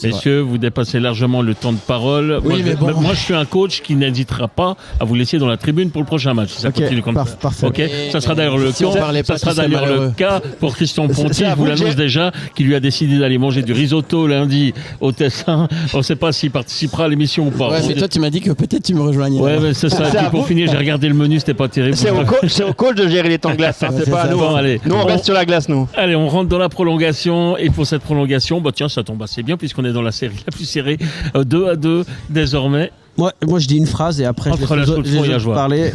Messieurs, vous dépassez largement le temps de parole. Moi, je suis un coach qui n'hésitera pas à vous laisser dans la tribune pour le prochain match. Ça continue comme ça. Parfait. Ça sera d'ailleurs le cas pour Christian Ponty. Je vous l'annonce déjà, qui lui a décidé d'aller manger du risotto lundi au Tessin. On ne sait pas s'il participera à l'émission ou pas. Ouais, mais toi, tu m'as dit que peut-être tu me rejoignais. Ouais, mais c'est ça. Et puis pour finir, j'ai regardé le menu, c'était pas terrible. C'est au coach de gérer les temps de glace. C'est pas à nous. Nous, on reste sur la glace, nous. Allez, on rentre dans la prolongation. Et pour cette prolongation, ça tombe assez bien puisqu'on est dans la série la plus serrée. 2-2 désormais. Moi, je dis une phrase et après je vais vous parler.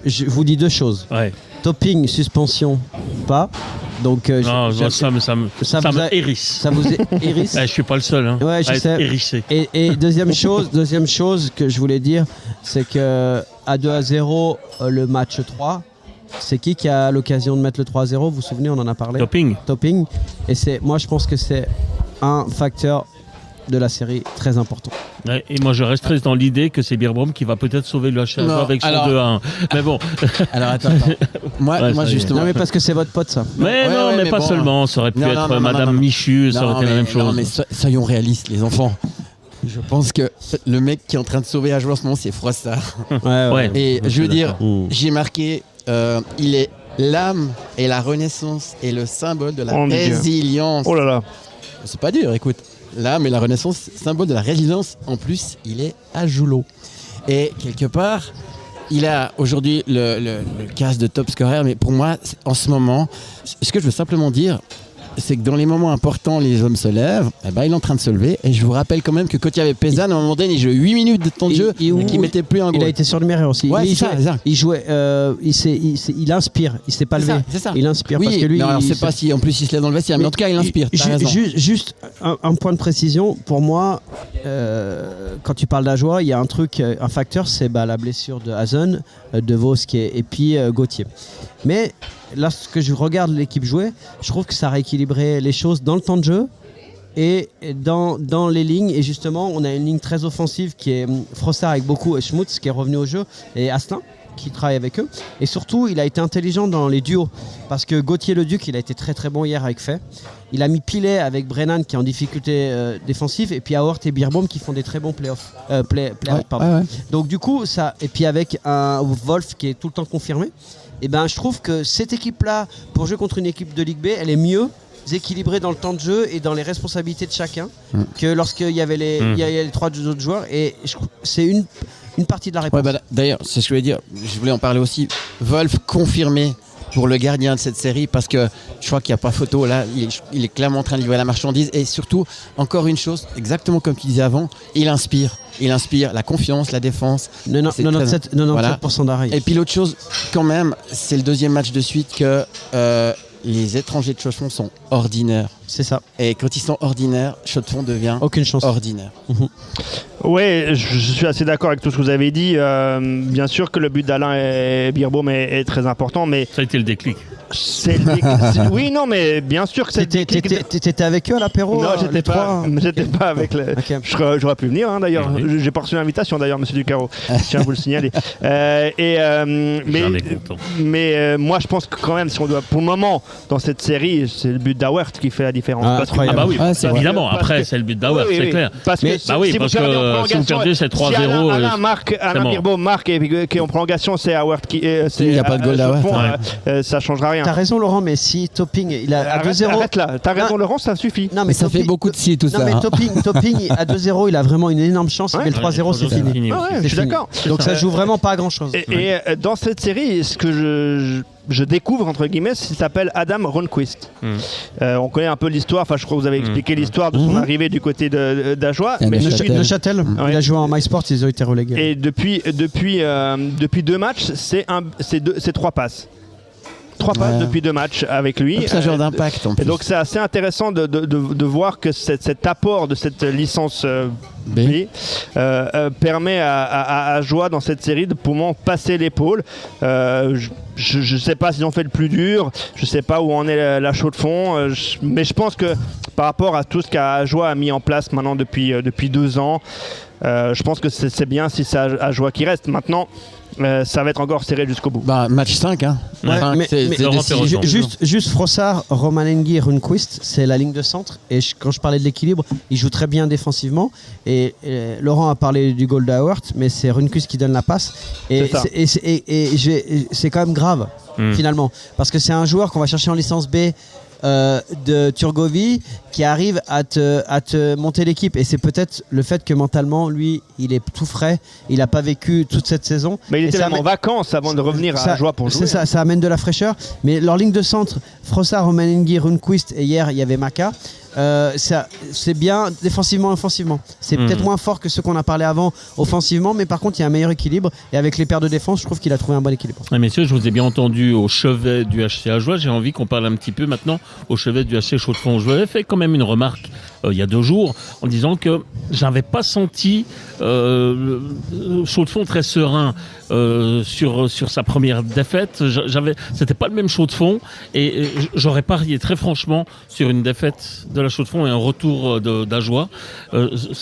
Je vous dis deux choses. Ouais. Topping, suspension, pas. Donc, ça me hérisse. Ça vous hérisse. Je suis pas le seul à être hérissé. Et deuxième chose que je voulais dire, c'est que à 2-0 le match 3, c'est qui a l'occasion de mettre le 3-0? Vous vous souvenez, on en a parlé. Topping. Et moi je pense que c'est un facteur de la série très important. Ouais, et moi je resterai dans l'idée que c'est Beerbohm qui va peut-être sauver le HL avec son 2-1. Mais bon. Alors attends. Moi justement. Non mais parce que c'est votre pote ça. Mais pas seulement. Ça aurait pu être Madame Michu, ça aurait été la même chose. Non mais soyons réalistes les enfants. Je pense que le mec qui est en train de sauver à jouer en ce moment c'est Froissart. Ouais. Et je veux dire, j'ai marqué, il est l'âme et la renaissance et le symbole de la résilience. Oh là là. C'est pas dur, écoute. L'âme et la renaissance, symbole de la résilience. En plus, il est à Joulot. Et quelque part, il a aujourd'hui le casque de top scorer. Mais pour moi, en ce moment, ce que je veux simplement dire, c'est que dans les moments importants, les hommes se lèvent, il est en train de se lever. Et je vous rappelle quand même que quand il y avait Pézanne, à un moment donné, il jouait 8 minutes de temps de jeu et qu'il mettait plus un goal. Il a été surnuméraire aussi. Ouais, il jouait, il inspire, il s'est pas levé. C'est ça. Il inspire Oui, parce que lui. non, alors je sais pas si en plus il se lève dans le vestiaire, mais en tout cas il inspire. T'as raison. Juste un point de précision, pour moi, quand tu parles d'Ajoie, il y a un facteur, c'est la blessure de Hazen, de Vos et puis Gauthier. Mais lorsque je regarde l'équipe jouer, je trouve que ça a rééquilibré les choses dans le temps de jeu et dans les lignes. Et justement, on a une ligne très offensive qui est Frossard avec beaucoup et Schmutz qui est revenu au jeu et Astin qui travaille avec eux. Et surtout, il a été intelligent dans les duos parce que Gauthier-Leduc, il a été très très bon hier avec Fay. Il a mis Pilet avec Brennan qui est en difficulté défensive et puis Howard et Beerbaum qui font des très bons playoffs. Ouais. Donc du coup, ça, et puis avec un Wolf qui est tout le temps confirmé, et je trouve que cette équipe-là, pour jouer contre une équipe de Ligue B, elle est mieux équilibrée dans le temps de jeu et dans les responsabilités de chacun que lorsqu'il y avait les 3 autres joueurs. Et je trouve c'est une partie de la réponse. D'ailleurs, c'est ce que je voulais dire. Je voulais en parler aussi. Wolf confirmé pour le gardien de cette série parce que je crois qu'il n'y a pas photo. Là, il est clairement en train de livrer la marchandise. Et surtout, encore une chose, exactement comme tu disais avant, il inspire. Il inspire la confiance, la défense. 97% d'arrêt. Et puis l'autre chose, quand même, c'est le deuxième match de suite que les étrangers de Chaux-de-Fonds sont ordinaires. C'est ça. Et quand ils sont ordinaires, Chaux-de-Fonds devient aucune chance. Ordinaire. Oui, je suis assez d'accord avec tout ce que vous avez dit. Bien sûr que le but d'Alain et Beerbaum est très important, mais ça a été le déclic. C'est le déclic. Oui, non, mais bien sûr que c'est le déclic. T'étais avec eux à l'apéro? Non, j'étais pas avec le. Okay. J'aurais pu venir d'ailleurs. Oui. J'ai pas reçu l'invitation d'ailleurs, Monsieur Ducaro. Je tiens à vous le signaler. Mais moi, je pense que quand même, si on doit, pour le moment, dans cette série, c'est le but d'Howard qui fait la différence. C'est évidemment. Après, c'est le but d'Howard, c'est clair. Parce que si vous perdez, c'est 3-0. Si Alain Beerbaum marque et qui en prolongation, c'est Howard qui. Il n'y a pas de goal d'Howard. Ça changera rien. T'as raison, Laurent, mais si Topping il a à 2-0. Arrête là, t'as raison, Laurent, ça suffit. Non, mais ça fait beaucoup de si tout ça. Non, mais Topping à 2-0, il a vraiment une énorme chance. Mais le 3-0, c'est fini. Je suis d'accord. Donc ça joue vraiment pas à grand chose. Et dans cette série, ce que je découvre, entre guillemets, il s'appelle Adam Ronquist. On connaît un peu l'histoire, enfin je crois que vous avez expliqué l'histoire de son arrivée du côté d'Ajoie. Neuchâtel, il a joué en MySports, ils ont été relégués. Et depuis 2 matchs, c'est 3 passes. 3 passes depuis 2 matchs avec lui. C'est un joueur d'impact en plus. Et donc c'est assez intéressant de voir que cet apport de cette licence B permet à Ajoie dans cette série de pouvoir passer l'épaule. Je ne sais pas s'ils ont fait le plus dur, je ne sais pas où en est la Chaux-de-Fonds, mais je pense que par rapport à tout ce qu'Ajoie a mis en place maintenant depuis 2 ans, je pense que c'est bien si c'est Ajoie qui reste. Maintenant, ça va être encore serré jusqu'au bout. Match 5, hein. Juste Frossard, Romanenghi et Runquist, c'est la ligne de centre. Et quand je parlais de l'équilibre, ils jouent très bien défensivement. Et Laurent a parlé du goal d'Howard, mais c'est Runquist qui donne la passe. Et c'est quand même grave, finalement. Parce que c'est un joueur qu'on va chercher en licence B de Turgovie qui arrive à te monter l'équipe, et c'est peut-être le fait que mentalement lui il est tout frais, il n'a pas vécu toute cette saison, mais il était même en vacances avant de revenir à Ajoie pour jouer. Ça amène de la fraîcheur, mais leur ligne de centre, Frossard, Romanenghi, Runquist, et hier il y avait Maka, c'est bien défensivement et offensivement. C'est peut-être moins fort que ce qu'on a parlé avant offensivement, mais par contre il y a un meilleur équilibre, et avec les paires de défense je trouve qu'il a trouvé un bon équilibre. Messieurs, je vous ai bien entendu au chevet du HC Ajoie, j'ai envie qu'on parle un petit peu maintenant au chevet du HC Chaux-de-Fonds. Je vous avais fait quand même une remarque il y a 2 jours en disant que j'avais pas senti Chaux-de-Fonds très serein sur sa première défaite. C'était pas le même Chaux-de-Fonds, et j'aurais parié très franchement sur une défaite de la Chaux-de-Fonds et un retour d'Ajoie.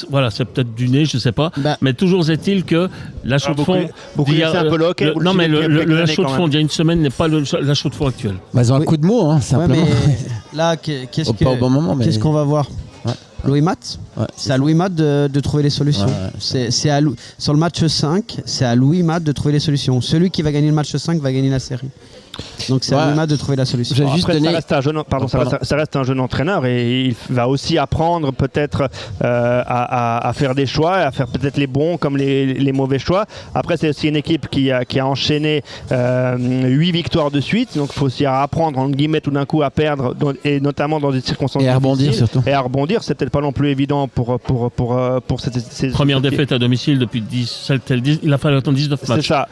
Voilà, c'est peut-être du nez, je sais pas, mais toujours est-il que la Chaux-de-Fonds la Chaux-de-Fonds d'il y a une semaine n'est pas la Chaux-de-Fonds actuelle. Ils ont un coup de mot, simplement. Mais là, qu'est-ce qu'on va voir? Louis Matt, c'est à Louis Matt de trouver les solutions. Sur le match 5, c'est à Louis Matt de trouver les solutions. Celui qui va gagner le match 5 va gagner la série. Donc c'est à Louis Matt de trouver la solution. Après, ça reste un jeune entraîneur et il va aussi apprendre peut-être à faire des choix, à faire peut-être les bons comme les mauvais choix. Après, c'est aussi une équipe qui a enchaîné 8 victoires de suite, donc il faut aussi apprendre entre guillemets tout d'un coup à perdre, et notamment dans des circonstances et à rebondir surtout. Et à rebondir, c'est peut-être pas non plus évident pour ces première défaite à domicile depuis 10, il a fallu attendre 19 matchs. C'est ça.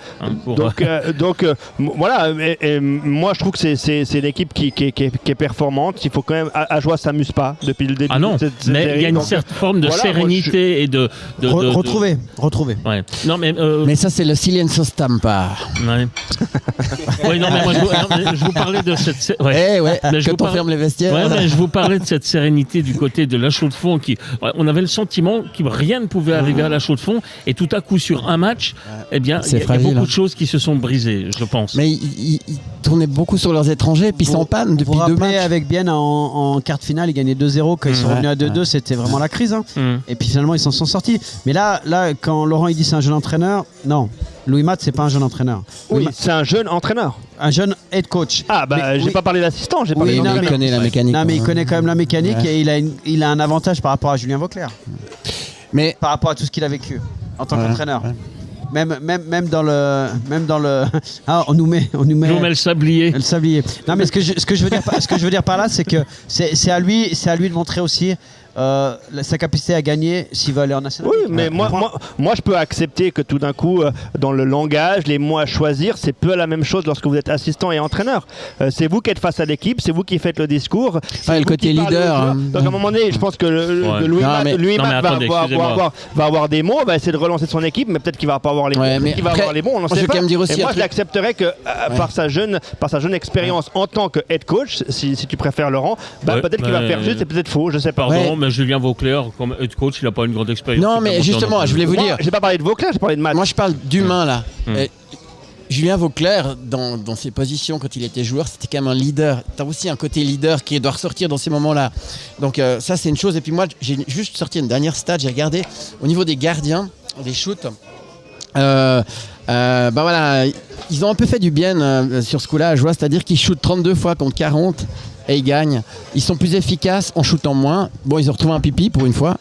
Donc voilà. Et moi, je trouve que c'est une équipe qui est performante. Il faut quand même. Ajoie s'amuse pas depuis le début. Ah non. Mais il y a une certaine forme de sérénité et de retrouver. Ouais. Non mais ça c'est le Silencio Stampa. Ouais. Oui, non mais moi je vous parlais de cette. Quand on ferme les vestiaires. Ouais, mais je vous parlais de cette sérénité du côté de la Chaux-de-Fonds on avait le sentiment que rien ne pouvait arriver à la Chaux-de-Fonds et tout à coup sur un match, eh bien il y a beaucoup de choses qui se sont brisées, je pense. Mais ils tournaient beaucoup sur leurs étrangers puis ils sont en panne depuis 2 matchs. Avec Bienne en quart de finale, ils gagnaient 2-0 quand ils sont revenus à 2-2, c'était vraiment la crise. Et puis finalement ils s'en sont sortis. Mais là quand Laurent il dit c'est un jeune entraîneur, non. Louis Matt, c'est pas un jeune entraîneur. Oui, c'est un jeune entraîneur. Un jeune head coach. Ah, j'ai pas parlé d'assistant, j'ai parlé il connaît la mécanique. Non, mais il connaît quand même la mécanique et il a un avantage par rapport à Julien Vauclair. Mais par rapport à tout ce qu'il a vécu en tant qu'entraîneur. Même dans le on nous met le sablier. Le sablier. Non, mais ce que je veux dire par là, c'est que c'est à lui de montrer aussi sa capacité à gagner s'il veut aller en national. Oui, mais moi je peux accepter que tout d'un coup dans le langage, les mots à choisir, c'est peu la même chose lorsque vous êtes assistant et entraîneur. C'est vous qui êtes face à l'équipe, c'est vous qui faites le discours. Le côté leader. Donc à un moment donné, je pense que Louis Matt va avoir des mots, va essayer de relancer son équipe, mais peut-être qu'il va pas avoir les mots, peut-être qu'il va avoir les bons, on n'en sait pas. Et moi je l'accepterais que par sa jeune expérience en tant que head coach, si tu préfères Laurent, peut-être qu'il va faire juste et peut-être faux, je sais pas. Pardon, mais Julien Vauclair, comme head coach, il n'a pas une grande expérience. Non, mais justement, je voulais vous dire. J'ai pas parlé de Vauclair, j'ai parlé de Matt. Moi, je parle d'humain là. Julien Vauclair, dans ses positions quand il était joueur, c'était quand même un leader. Tu as aussi un côté leader qui doit ressortir dans ces moments-là. Donc, ça, c'est une chose. Et puis, moi, j'ai juste sorti une dernière stat. J'ai regardé au niveau des gardiens, des shoots. Voilà, ils ont un peu fait du bien sur ce coup-là à jouer, c'est-à-dire qu'ils shootent 32 fois contre 40 et ils gagnent. Ils sont plus efficaces en shootant moins. Bon, ils ont retrouvé un pipi pour une fois.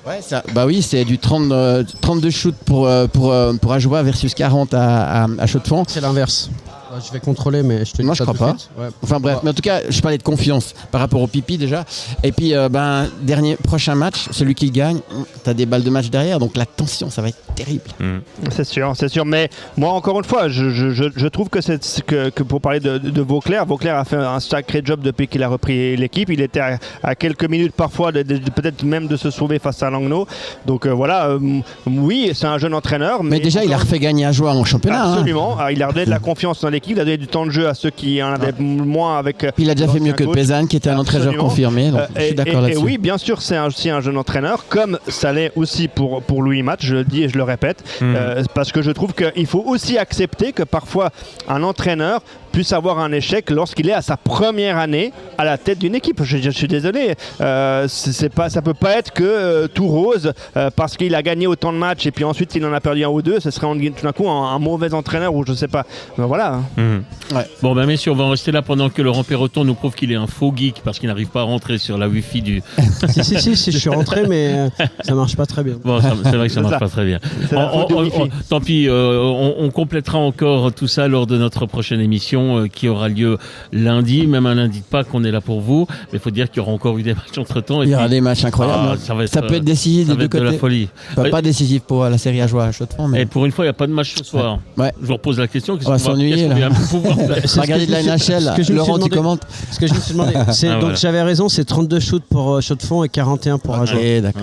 Ouais, oui, c'est du 32 shoots pour Ajoie versus 40 à Chaux-de-Fonds. C'est l'inverse. Je vais contrôler, mais je te dis moi je crois pas. Ouais. Enfin bref, mais en tout cas, je parlais de confiance par rapport au pipi déjà. Et puis prochain match, celui qui gagne, t'as des balles de match derrière, donc la tension, ça va être terrible. C'est sûr. Mais moi encore une fois, je trouve que pour parler de Vauclair a fait un sacré job depuis qu'il a repris l'équipe. Il était à quelques minutes parfois peut-être même de se sauver face à Langnau. Donc voilà, oui, c'est un jeune entraîneur. Mais déjà, il a refait gagner Ajoie en championnat. Absolument. Il a redonné de la confiance dans l'équipe. Il a donné du temps de jeu à ceux qui en avaient moins avec. Il a déjà fait mieux que Pézanne, qui était un entraîneur confirmé. Donc je suis d'accord là-dessus. Et oui, bien sûr, c'est aussi un jeune entraîneur, comme ça l'est aussi pour Louis Matt, je le dis et je le répète, parce que je trouve qu'il faut aussi accepter que parfois un entraîneur puisse avoir un échec lorsqu'il est à sa première année à la tête d'une équipe. Je suis désolé, ça peut pas être que tout rose parce qu'il a gagné autant de matchs et puis ensuite il en a perdu un ou deux, ce serait tout d'un coup un mauvais entraîneur ou je sais pas. Ben voilà. Ouais. Bon ben messieurs, on va en rester là pendant que Laurent Perroton nous prouve qu'il est un faux geek parce qu'il n'arrive pas à rentrer sur la Wi-Fi du. si, je suis rentré, mais ça marche pas très bien. Bon, c'est vrai que ça marche pas très bien. Tant pis, on complétera encore tout ça lors de notre prochaine émission qui aura lieu lundi, même un lundi de Pâques, on est là pour vous. Mais il faut dire qu'il y aura encore eu des matchs entre temps. Il y aura des matchs incroyables. Ça peut être décisif des deux côtés. De la folie. Pas décisif pour la série Ajoie à Chaux-de-Fonds. Mais... Et pour une fois, il n'y a pas de match ce soir. Ouais. Je vous repose la question. On va s'ennuyer là. Regardez de la NHL. Laurent, tu commentes. Ce que je me suis demandé. Donc j'avais raison, c'est 32 shoots pour Chaux-de-Fonds et 41 pour Ajoie. D'accord.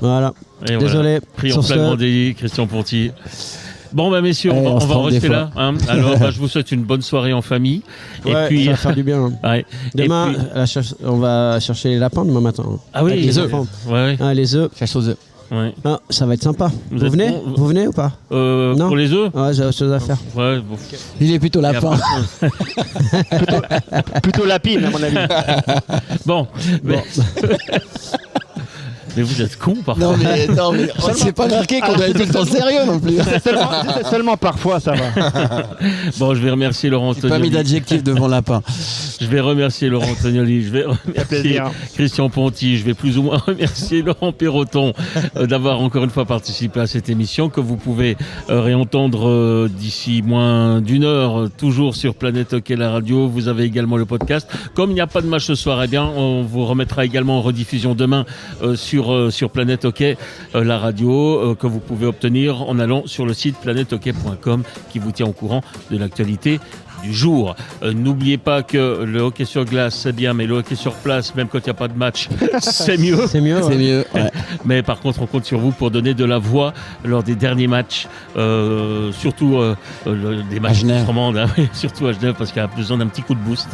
Voilà. Désolé. Pris en flagrant délit, Christian Ponty. Bon messieurs, on va en rester là. Alors je vous souhaite une bonne soirée en famille. Et puis ça va faire du bien. Ouais. Demain, on va chercher les lapins demain matin. Ah oui, les œufs. Les œufs. Chasse aux œufs. Ouais. Ah, ça va être sympa. Vous venez ou pas? Non. Pour les œufs? Ouais, j'ai autre chose à faire. Ouais, bon. Il est plutôt lapin. plutôt lapine à mon avis. Bon. Mais vous êtes con parfois. Non mais c'est pas marqué qu'on doit être tout le temps sérieux non plus. Seulement parfois, ça va. Bon, je vais remercier Laurent J'ai pas mis Antonioli. d'adjectif devant lapin. Je vais remercier Laurent Antonioli, je vais remercier plaisir. Christian Ponty, je vais plus ou moins remercier Laurent Perroton d'avoir encore une fois participé à cette émission que vous pouvez réentendre d'ici moins d'une heure, toujours sur Planète Hockey la radio. Vous avez également le podcast. Comme il n'y a pas de match ce soir, eh bien, on vous remettra également en rediffusion demain sur Planète Hockey la radio que vous pouvez obtenir en allant sur le site planètehockey.com qui vous tient au courant de l'actualité du jour. N'oubliez pas que le hockey sur glace c'est bien, mais le hockey sur place, même quand il n'y a pas de match, c'est mieux. C'est mieux. C'est mieux. Ouais. Mais par contre, on compte sur vous pour donner de la voix lors des derniers matchs, surtout des matchs Genève. romande, hein, surtout à Genève, parce qu'il y a besoin d'un petit coup de boost.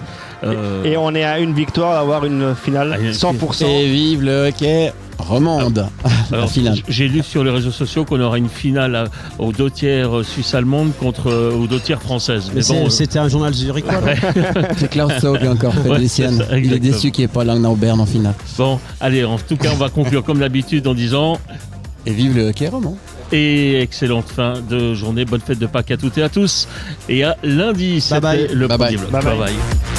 Et on est à une victoire d'avoir une finale 100%. Et vive le hockey romande. Alors, La finale. j'ai lu sur les réseaux sociaux qu'on aura une finale aux 2/3 suisse-allemande aux 2/3 françaises. Mais bon, c'était un journal zurichois. C'est Klaus Saug encore fait Ouais, des c'est siennes. ça, Il est exactement. déçu qu'il n'y ait pas Langnau Bern en finale. bon, allez, en tout cas, on va conclure comme d'habitude en disant Et vive le hockey romand. et excellente fin de journée, bonne fête de Pâques à toutes et à tous. Et à lundi, c'était Bye bye. le Bye premier bye. bloc. Bye bye. Bye bye.